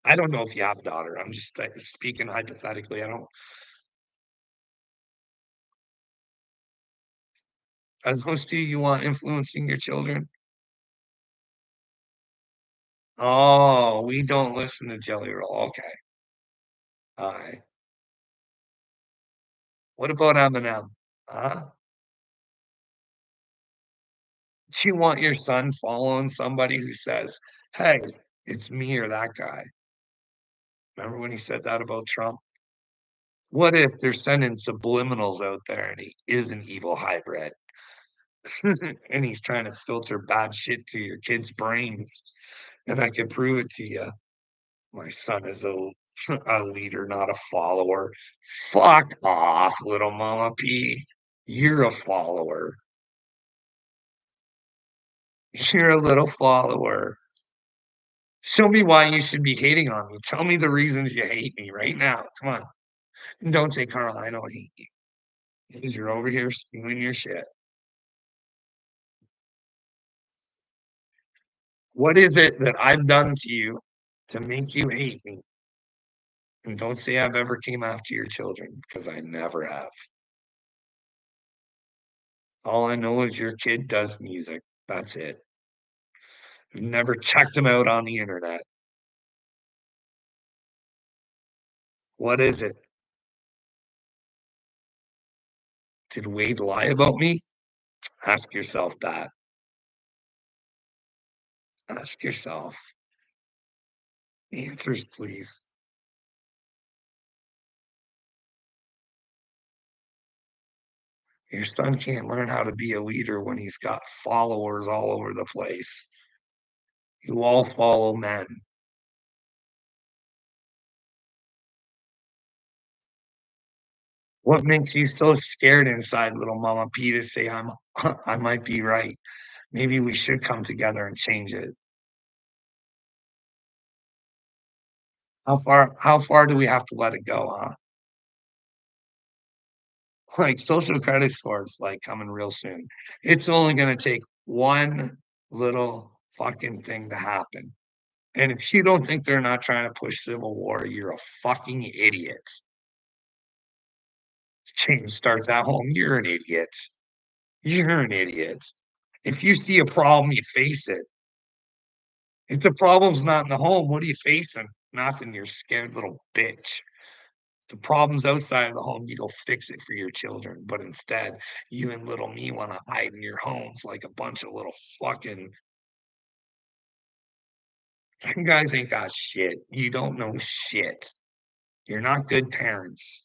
I don't know if you have a daughter. I'm just speaking hypothetically. I don't. As those two you want influencing your children? Oh, we don't listen to Jelly Roll. Okay. All right. What about Eminem? Huh? Do you want your son following somebody who says, "Hey, it's me or that guy"? Remember when he said that about Trump? What if they're sending subliminals out there and he is an evil hybrid and he's trying to filter bad shit to your kids' brains? And I can prove it to you. My son is a leader, not a follower. Fuck off, little Mama P. You're a follower. You're a little follower. Show me why you should be hating on me. Tell me the reasons you hate me right now. Come on. And don't say, Carl, I don't hate you. Because you're over here spewing your shit. What is it that I've done to you to make you hate me? And don't say I've ever came after your children, because I never have. All I know is your kid does music. That's it. I've never checked him out on the internet. What is it? Did Wade lie about me? Ask yourself that. Ask yourself. Answers, please. Your son can't learn how to be a leader when he's got followers all over the place. You all follow men. What makes you so scared inside, little Mama P, to say I might be right? Maybe we should come together and change it. How far do we have to let it go, huh? Like social credit scores like coming real soon. It's only gonna take one little fucking thing to happen. And if you don't think they're not trying to push civil war, you're a fucking idiot. Change starts at home. You're an idiot. You're an idiot. If you see a problem, you face it. If the problem's not in the home, what are you facing? Nothing, you're scared little bitch. The problem's outside of the home, you go fix it for your children. But instead, you and little me want to hide in your homes like a bunch of little fucking you guys ain't got shit. You don't know shit. You're not good parents.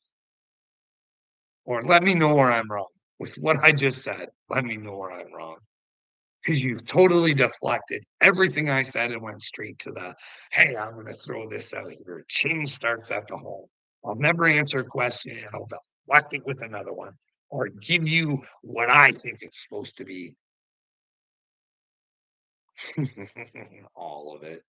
Or let me know where I'm wrong with what I just said. Let me know where I'm wrong. Because you've totally deflected everything I said and went straight to the, hey, I'm going to throw this out here. Change starts at the home. I'll never answer a question and I'll deflect it with another one or give you what I think it's supposed to be. All of it.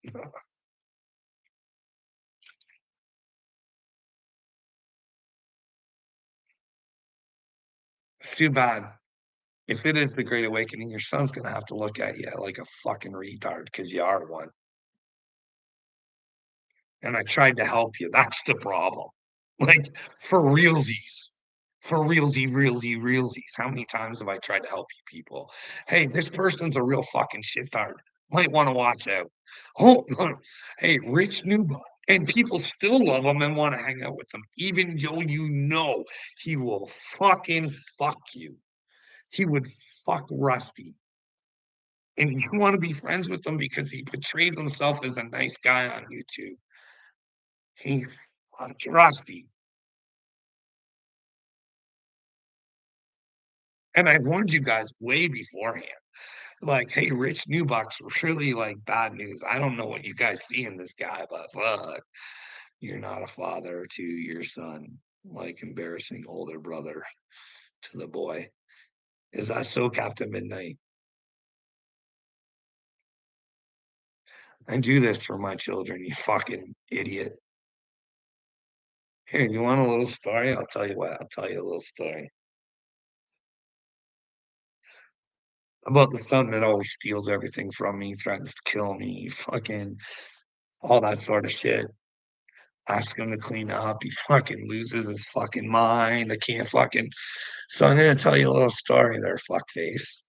It's too bad. If it is the Great Awakening, your son's going to have to look at you like a fucking retard because you are one. And I tried to help you. That's the problem. Like for realsies. For realsies. How many times have I tried to help you people? Hey, this person's a real fucking shittard. Might want to watch out. Oh, hey, Rich Newbuck. And people still love him and want to hang out with him, even though you know he will fucking fuck you. He would fuck Rusty. And you want to be friends with him because he portrays himself as a nice guy on YouTube. He fucked Rusty. And I warned you guys way beforehand. Like, hey, Rich Newbuck's really like bad news. I don't know what you guys see in this guy, but look, you're not a father to your son, like embarrassing older brother to the boy. Is that so, Captain Midnight? I do this for my children, you fucking idiot. Here, you want a little story? I'll tell you what, I'll tell you a little story about the son that always steals everything from me, threatens to kill me, fucking all that sort of shit. Ask him to clean up. He fucking loses his fucking mind. I can't fucking. So I'm gonna tell you a little story there, fuckface.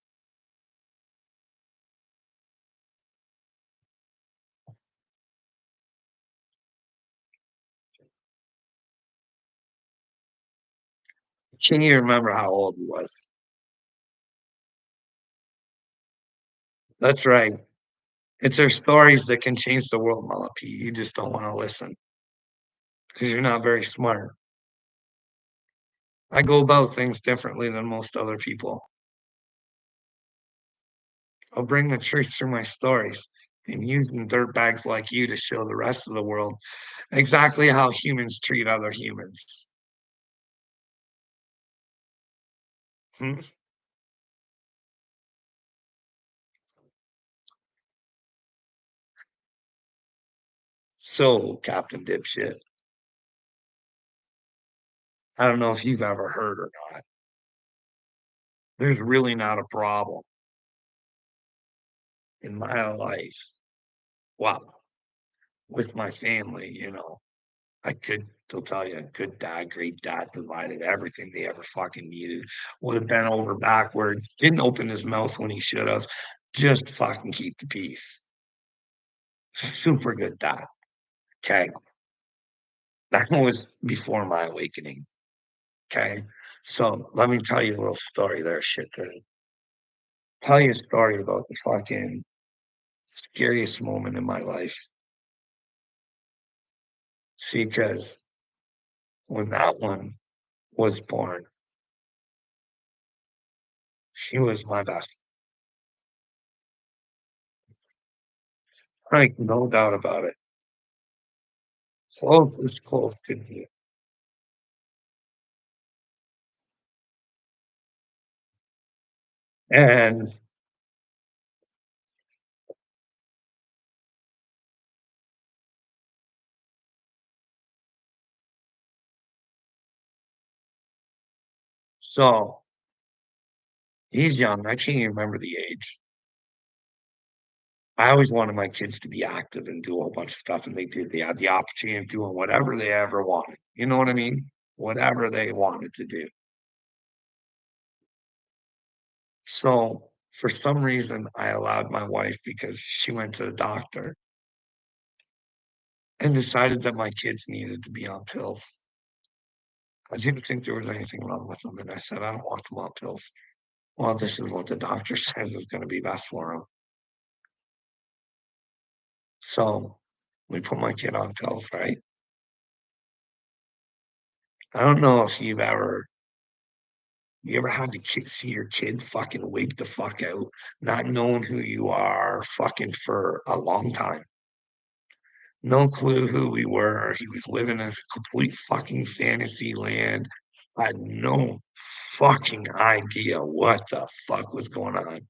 Can you remember how old he was? That's right. It's our stories that can change the world, Malapi. You just don't wanna listen because 'cause you're not very smart. I go about things differently than most other people. I'll bring the truth through my stories and using dirtbags like you to show the rest of the world exactly how humans treat other humans. Hmm? So, Captain Dipshit, I don't know if you've ever heard or not. There's really not a problem in my life. Well, with my family, I could they'll tell you, good dad, great dad, provided everything they ever fucking needed, would have bent over backwards, didn't open his mouth when he should have, just fucking keep the peace. Super good dad. Okay. That was before my awakening. Okay. So let me tell you a little story there, shit. Tell you a story about the fucking scariest moment in my life. See, because when that one was born, she was my best. Like, no doubt about it. Close as close could be. And so he's young. I can't even remember the age. I always wanted my kids to be active and do a whole bunch of stuff, and they did. They had the opportunity of doing whatever they ever wanted. You know what I mean? Whatever they wanted to do. So for some reason, I allowed my wife because she went to the doctor and decided that my kids needed to be on pills. I didn't think there was anything wrong with them, and I said, "I don't want them on pills." "Well, this is what the doctor says is gonna be best for them." So, we put my kid on pills, right? I don't know if you ever had to see your kid fucking wake the fuck out, not knowing who you are, fucking for a long time. No clue who we were. He was living in a complete fucking fantasy land. I had no fucking idea what the fuck was going on.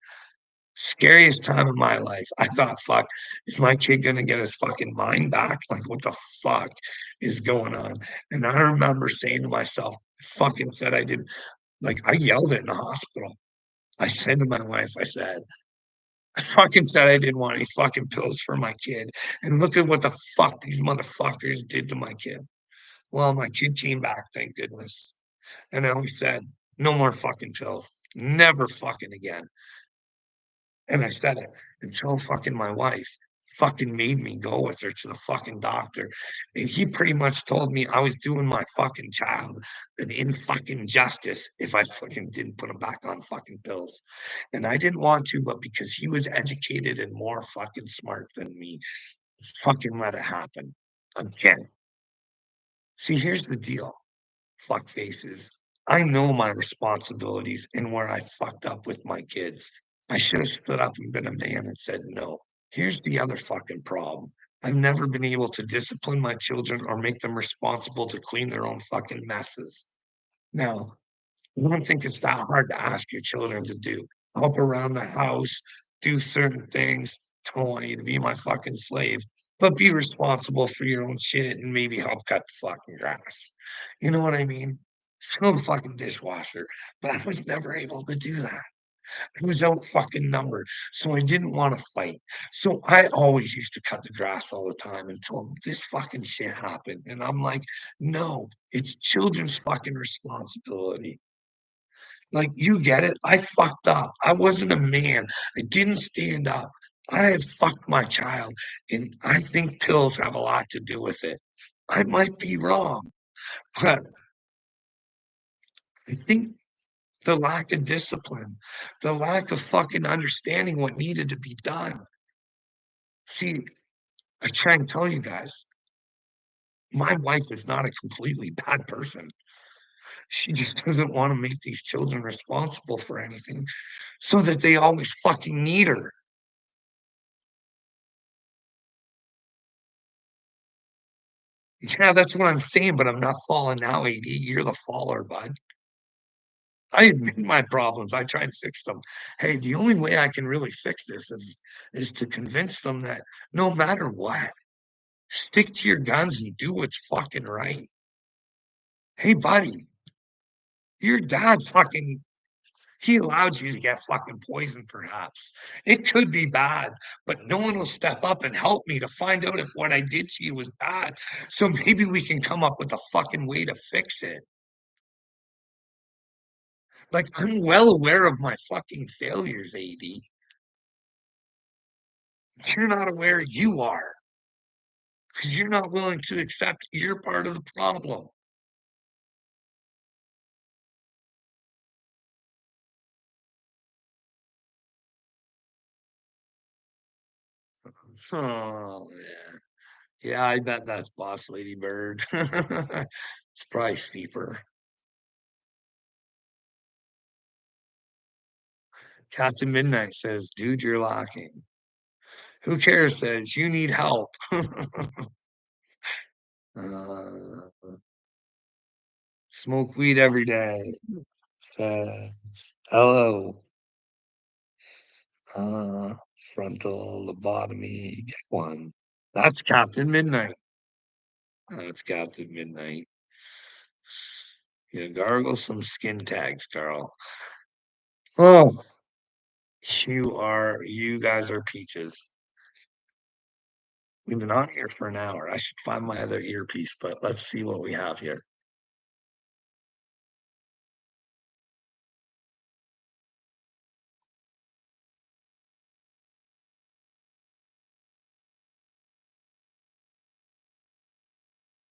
Scariest time of my life. I thought, "Fuck, is my kid gonna get his fucking mind back? Like, what the fuck is going on?" And I remember saying to myself, fucking said I did like, I yelled it in the hospital. I said to my wife, I said, I fucking said I didn't want any fucking pills for my kid, and look at what the fuck these motherfuckers did to my kid. Well, my kid came back, thank goodness, and I always said, "No more fucking pills. Never fucking again." And I said it until fucking my wife fucking made me go with her to the fucking doctor. And he pretty much told me I was doing my fucking child an in fucking justice if I fucking didn't put him back on fucking pills. And I didn't want to, but because he was educated and more fucking smart than me, fucking let it happen. Again. See, here's the deal, fuck faces. I know my responsibilities and where I fucked up with my kids. I should have stood up and been a man and said no. Here's the other fucking problem. I've never been able to discipline my children or make them responsible to clean their own fucking messes. Now, I don't think it's that hard to ask your children to do. Help around the house, do certain things. Don't want you to be my fucking slave, but be responsible for your own shit and maybe help cut the fucking grass. You know what I mean? Fill the fucking dishwasher. But I was never able to do that. I was out fucking numbered. So I didn't want to fight. So I always used to cut the grass all the time until this fucking shit happened. And I'm like, no, it's children's fucking responsibility. Like, you get it? I fucked up. I wasn't a man. I didn't stand up. I had fucked my child, and I think pills have a lot to do with it. I might be wrong, but I think the lack of discipline, the lack of fucking understanding what needed to be done. See, I try and tell you guys, my wife is not a completely bad person. She just doesn't want to make these children responsible for anything so that they always fucking need her. Yeah, that's what I'm saying, but I'm not falling now, AD. You're the faller, bud. I admit my problems. I try and fix them. Hey, the only way I can really fix this is to convince them that no matter what, stick to your guns and do what's fucking right. Hey, buddy, your dad fucking he allowed you to get fucking poisoned, perhaps. It could be bad, but no one will step up and help me to find out if what I did to you was bad. So maybe we can come up with a fucking way to fix it. Like, I'm well aware of my fucking failures, AD. You're not aware you are because you're not willing to accept you're part of the problem. Oh, yeah. Yeah, I bet that's Boss Lady Bird. It's probably steeper. Captain Midnight says, dude, you're lacking. Who cares says, you need help. uh, smoke weed every day. Says, hello. Uh, frontal lobotomy. Get one. That's Captain Midnight. That's Captain Midnight. Yeah, gargle some skin tags, Carl. Oh, you guys are peaches. We've been on here for an hour. I should find my other earpiece, but let's see what we have here.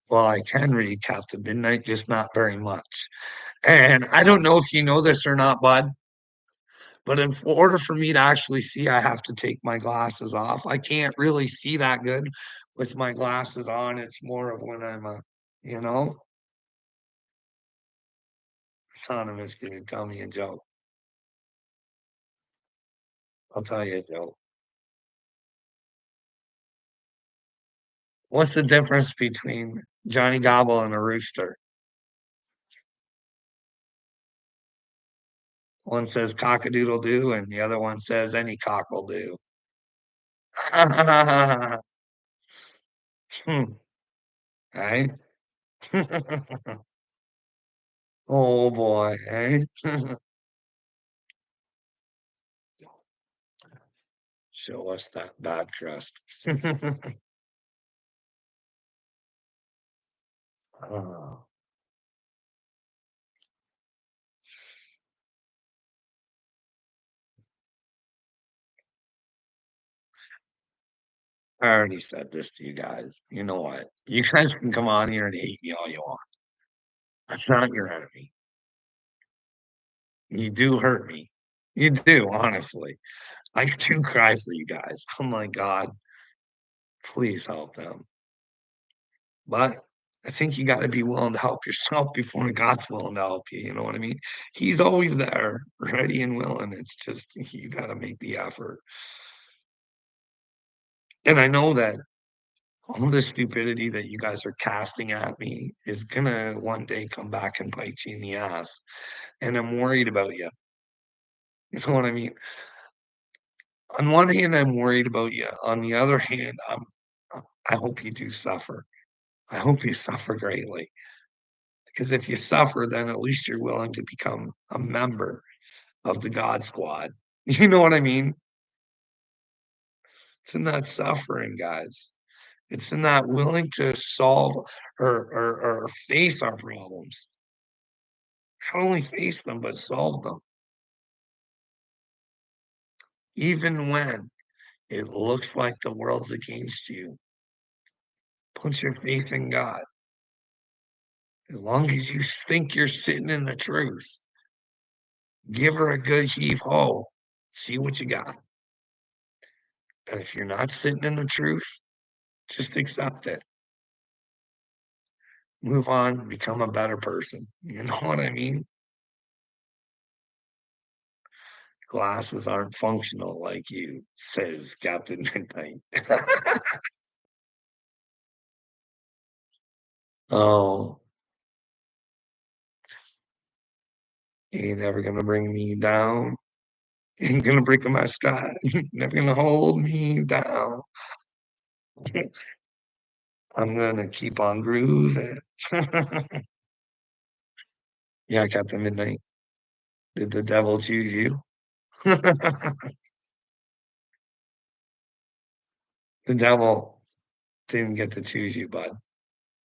Well, I can read Captain Midnight, just not very much. And I don't know if you know this or not, bud, but in order for me to actually see, I have to take my glasses off. I can't really see that good with my glasses on. It's more of when I'm you know, Autonomous gonna tell me a joke. I'll tell you a joke. What's the difference between Johnny Gobble and a rooster? One says cock-a-doodle doo, and the other one says any cock'll do. Hmm, right? Oh boy, eh? Show us that bad crust. Oh, I already said this to you guys. You know what? You guys can come on here and hate me all you want. I'm not your enemy. You do hurt me. You do, honestly. I do cry for you guys. Oh my God. Please help them. But I think you got to be willing to help yourself before God's willing to help you. You know what I mean? He's always there, ready and willing. It's just you got to make the effort. And I know that all the stupidity that you guys are casting at me is gonna one day come back and bite you in the ass. And I'm worried about you. You know what I mean? On one hand, I'm worried about you. On the other hand, I hope you do suffer. I hope you suffer greatly. Because if you suffer, then at least you're willing to become a member of the God Squad. You know what I mean? It's in that suffering, guys. It's in that willing to solve or face our problems. Not only face them, but solve them. Even when it looks like the world's against you, put your faith in God. As long as you think you're sitting in the truth, give her a good heave ho. See what you got. And if you're not sitting in the truth, just accept it. Move on, become a better person. You know what I mean? Glasses aren't functional like you, says Captain Midnight. Oh, you ain't never gonna bring me down. You ain't gonna break my stride. Never gonna hold me down. I'm gonna keep on grooving. Yeah, Captain Midnight. Did the devil choose you? The devil didn't get to choose you, bud.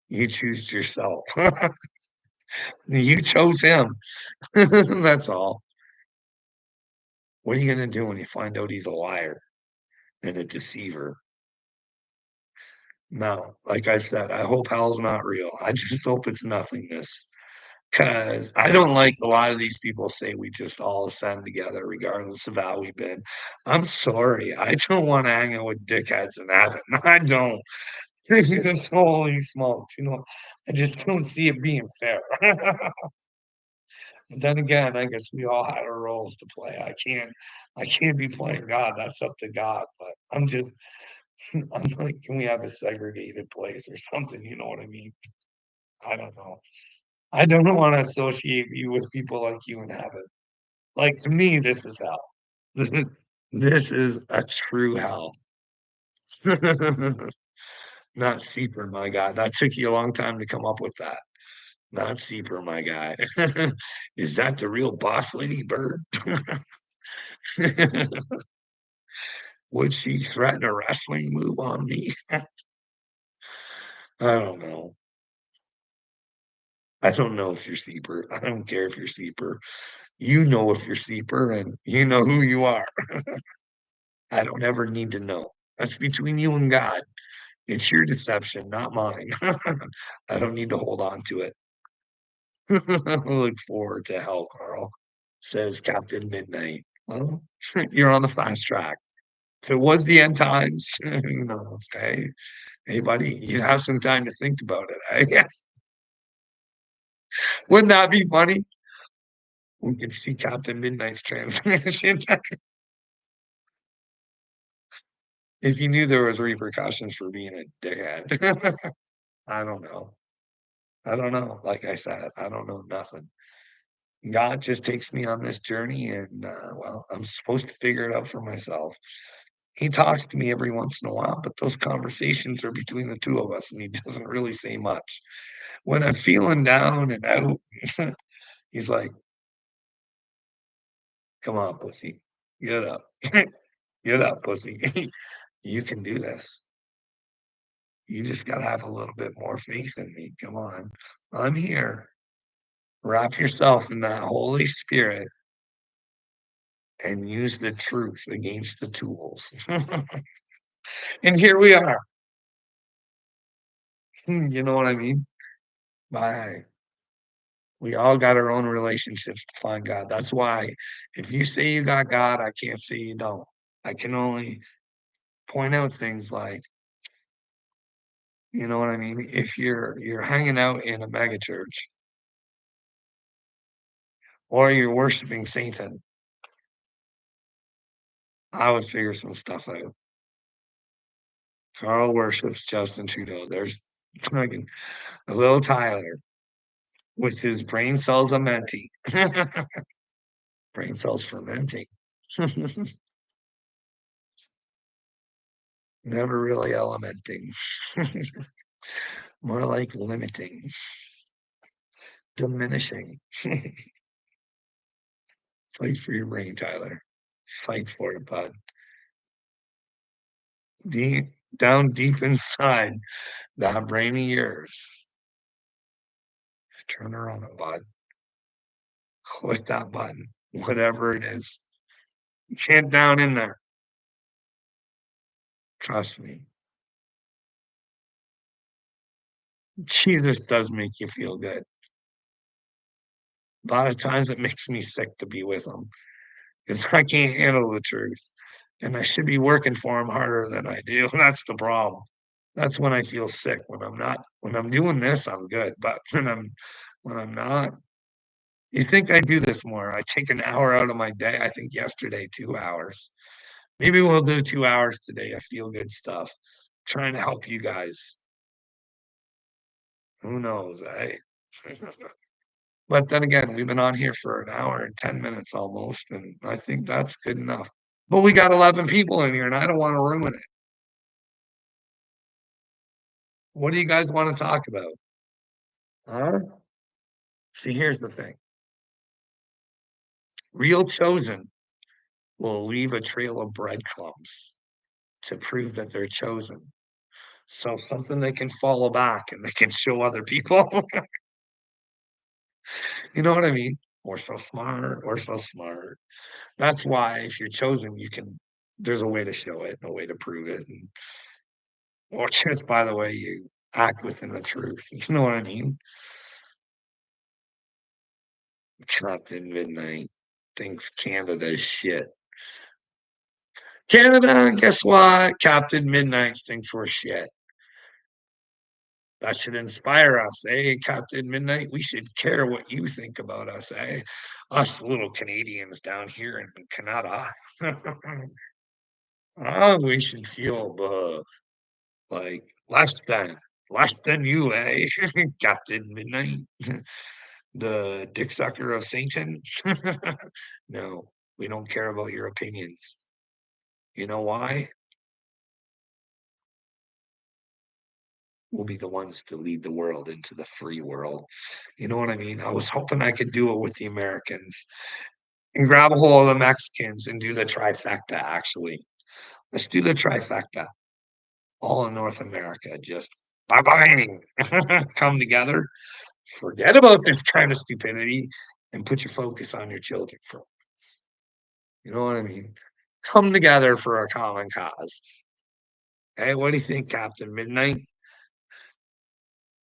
You choose yourself. You chose him. That's all. What are you gonna do when you find out he's a liar and a deceiver? No, like I said, I hope hell's not real. I just hope it's nothingness. Because I don't like a lot of these people say we just all ascend together regardless of how we've been. I'm sorry. I don't want to hang out with dickheads in heaven. I don't. Just holy smokes, I just don't see it being fair. But then again, I guess we all had our roles to play. I can't be playing God. That's up to God. But I'm like, can we have a segregated place or something? You know what I mean? I don't know. I don't want to associate you with people like you in heaven. Like to me, this is hell. This is a true hell. Not Seeper, my God. That took you a long time to come up with that. Not Seeper, my guy. Is that the real boss lady bird? Would she threaten a wrestling move on me? I don't know. I don't know if you're Seeper. I don't care if you're Seeper. You know if you're Seeper and you know who you are. I don't ever need to know. That's between you and God. It's your deception, not mine. I don't need to hold on to it. Look forward to hell, Carl, says Captain Midnight. Well, you're on the fast track. If it was the end times, who knows? Hey, buddy, you have some time to think about it. Yes. Wouldn't that be funny? We could see Captain Midnight's transmission. If you knew there was repercussions for being a dickhead. I don't know. I don't know. Like I said, I don't know nothing. God just takes me on this journey, and well, I'm supposed to figure it out for myself. He talks to me every once in a while, but those conversations are between the two of us, and he doesn't really say much. When I'm feeling down and out, he's like, "Come on, pussy, get up, get up, pussy. You can do this. You just gotta have a little bit more faith in me. Come on, I'm here. Wrap yourself in that Holy Spirit and use the truth against the tools." And here we are. You know what I mean? Bye. We all got our own relationships to find God. That's why if you say you got God, I can't say you don't. I can only point out things like, you know what I mean? If you're hanging out in a mega church or you're worshiping Satan, I would figure some stuff out. Carl worships Justin Trudeau. There's fucking a little Tyler with his brain cells fermenting. Brain cells fermenting. Never really elementing. More like limiting, diminishing. Fight for your brain, Tyler. Fight for it, bud. Deep down deep inside that brain of yours. Just turn her on, bud. Click that button, whatever it is. Get down in there. Trust me. Jesus does make you feel good. A lot of times it makes me sick to be with him because I can't handle the truth, and I should be working for him harder than I do. That's the problem. That's when I feel sick. When I'm doing this, I'm good, but when I'm not, you think I do this more. I take an hour out of my day. I think yesterday, 2 hours. Maybe we'll do 2 hours today of feel good stuff. Trying to help you guys. Who knows, eh? But then again, we've been on here for an hour and 10 minutes almost, and I think that's good enough. But we got 11 people in here, and I don't want to ruin it. What do you guys want to talk about? Huh? See, here's the thing. Real chosen will leave a trail of breadcrumbs to prove that they're chosen. So something they can follow back and they can show other people. You know what I mean? Or so smart, or so smart. That's why if you're chosen, you can there's a way to show it, a way to prove it, and or just by the way you act within the truth. You know what I mean? Captain Midnight thinks Canada's shit. Canada, guess what? Captain Midnight thinks we're shit. That should inspire us, eh, Captain Midnight? We should care what you think about us, eh? Us little Canadians down here in Canada. We should feel like less than you, eh, Captain Midnight, the dick sucker of Satan. No, we don't care about your opinions. You know why? We'll be the ones to lead the world into the free world. You know what I mean? I was hoping I could do it with the Americans and grab a hold of the Mexicans and do the trifecta, actually. Let's do the trifecta. All in North America, just bang, come together. Forget about this kind of stupidity and put your focus on your children for once. You know what I mean? Come together for a common cause. Hey, what do you think, Captain Midnight?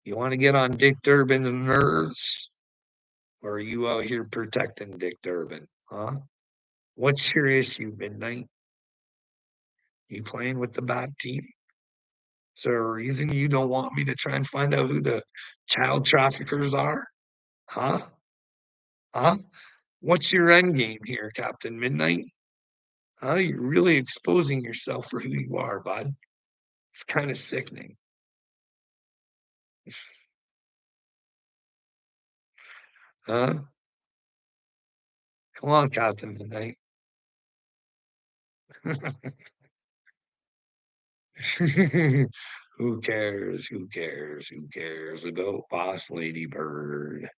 You want to get on Dick Durbin's nerves? Or are you out here protecting Dick Durbin? Huh? What's your issue, Midnight? You playing with the bad team? Is there a reason you don't want me to try and find out who the child traffickers are? Huh? Huh? What's your end game here, Captain Midnight? Huh? You're really exposing yourself for who you are, bud. It's kind of sickening. Huh? Come on, Captain Midnight. Who cares? Who cares? Who cares about Boss Lady Bird?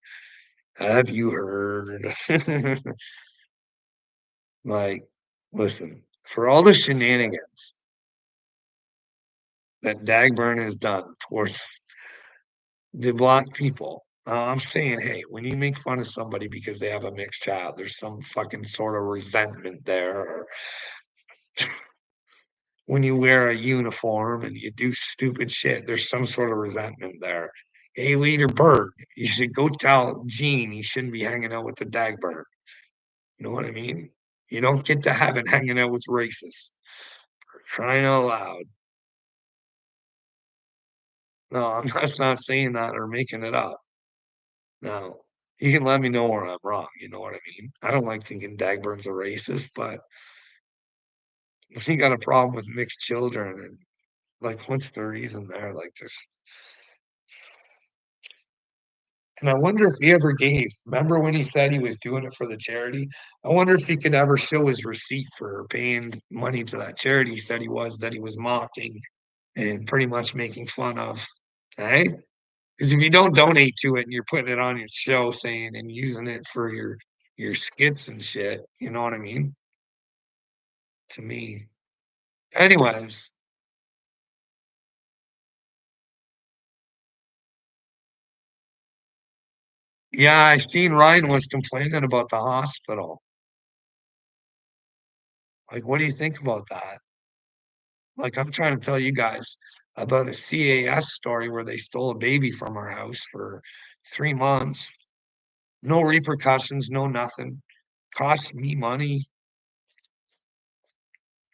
Have you heard? Like, listen, for all the shenanigans that Dagburn has done towards the black people, I'm saying, hey, when you make fun of somebody because they have a mixed child, there's some fucking sort of resentment there. Or when you wear a uniform and you do stupid shit, there's some sort of resentment there. Hey, Leader Bird, you should go tell Gene he shouldn't be hanging out with the Dagburn. You know what I mean? You don't get to have it hanging out with racists. For crying out loud. No, I'm just not saying that or making it up. No. You can let me know where I'm wrong, you know what I mean? I don't like thinking Dagburn's a racist, but if you got a problem with mixed children and like what's the reason there? Like there's and I wonder if he ever gave. Remember when he said he was doing it for the charity? I wonder if he could ever show his receipt for paying money to that charity he said that he was mocking and pretty much making fun of. Okay? Because if you don't donate to it and you're putting it on your show saying and using it for your skits and shit, you know what I mean? To me. Anyways, yeah, I seen Ryan was complaining about the hospital. Like, what do you think about that? Like, I'm trying to tell you guys, about a CAS story where they stole a baby from our house for 3 months. No repercussions, no nothing. Cost me money,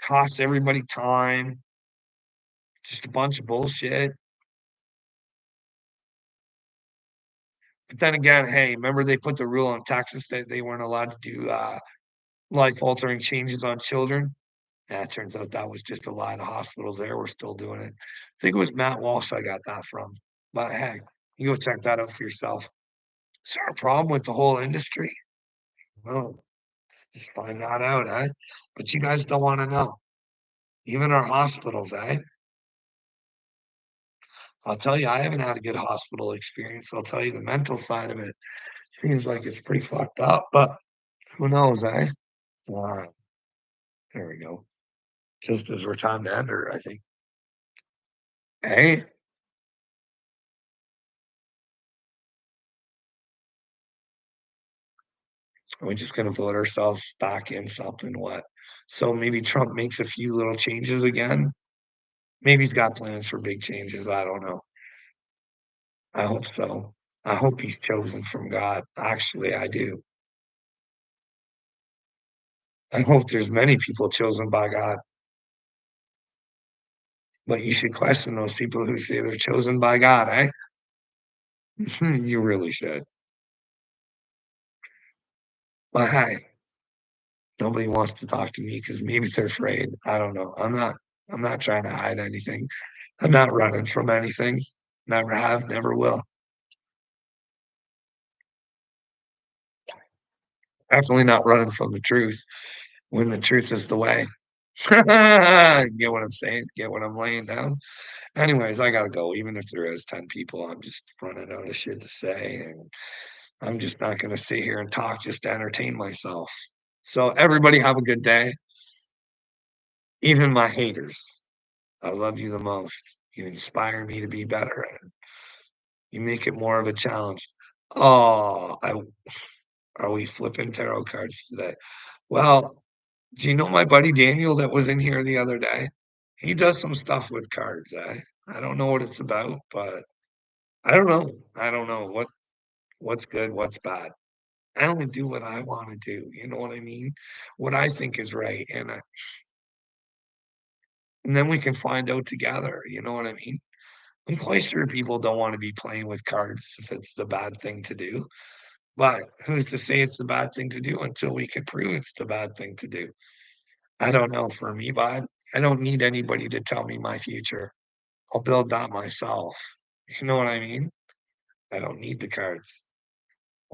cost everybody time, just a bunch of bullshit. But then again, hey, remember they put the rule in Texas that they weren't allowed to do life-altering changes on children? Yeah, it turns out that was just a lie. The hospitals there were still doing it. I think it was Matt Walsh I got that from. But hey, you go check that out for yourself. Is there a problem with the whole industry? No, just find that out, eh? But you guys don't want to know. Even our hospitals, eh? I'll tell you, I haven't had a good hospital experience. I'll tell you the mental side of it seems like it's pretty fucked up, but who knows, eh? All right, there we go. Just as we're time to end her, I think. Hey, are we just gonna vote ourselves back in something? What? So maybe Trump makes a few little changes again. Maybe he's got plans for big changes. I don't know. I hope so. I hope he's chosen from God. Actually, I do. I hope there's many people chosen by God, but you should question those people who say they're chosen by God, eh? You really should. But hey, nobody wants to talk to me because maybe they're afraid. I don't know. I'm not trying to hide anything. I'm not running from anything. Never have, never will. Definitely not running from the truth when the truth is the way. Get what I'm saying? Get what I'm laying down? Anyways, I gotta go. Even if there is 10 people, I'm just running out of shit to say, and I'm just not gonna sit here and talk just to entertain myself. So everybody have a good day. Even my haters. I love you the most. You inspire me to be better, and you make it more of a challenge. Oh, are we flipping tarot cards today? Well, do you know my buddy Daniel that was in here the other day? He does some stuff with cards. I don't know what it's about, but I don't know. I don't know what's good, what's bad. I only do what I want to do. You know what I mean? What I think is right, and then we can find out together. You know what I mean? I'm quite sure people don't want to be playing with cards if it's the bad thing to do. But who's to say it's the bad thing to do until we can prove it's the bad thing to do? I don't know for me, but I don't need anybody to tell me my future. I'll build that myself. You know what I mean? I don't need the cards.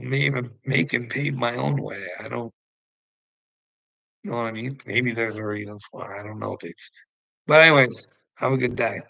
I may even make and pave my own way. I don't know what I mean. Maybe there's a reason for it. I don't know, dudes. But anyways, have a good day.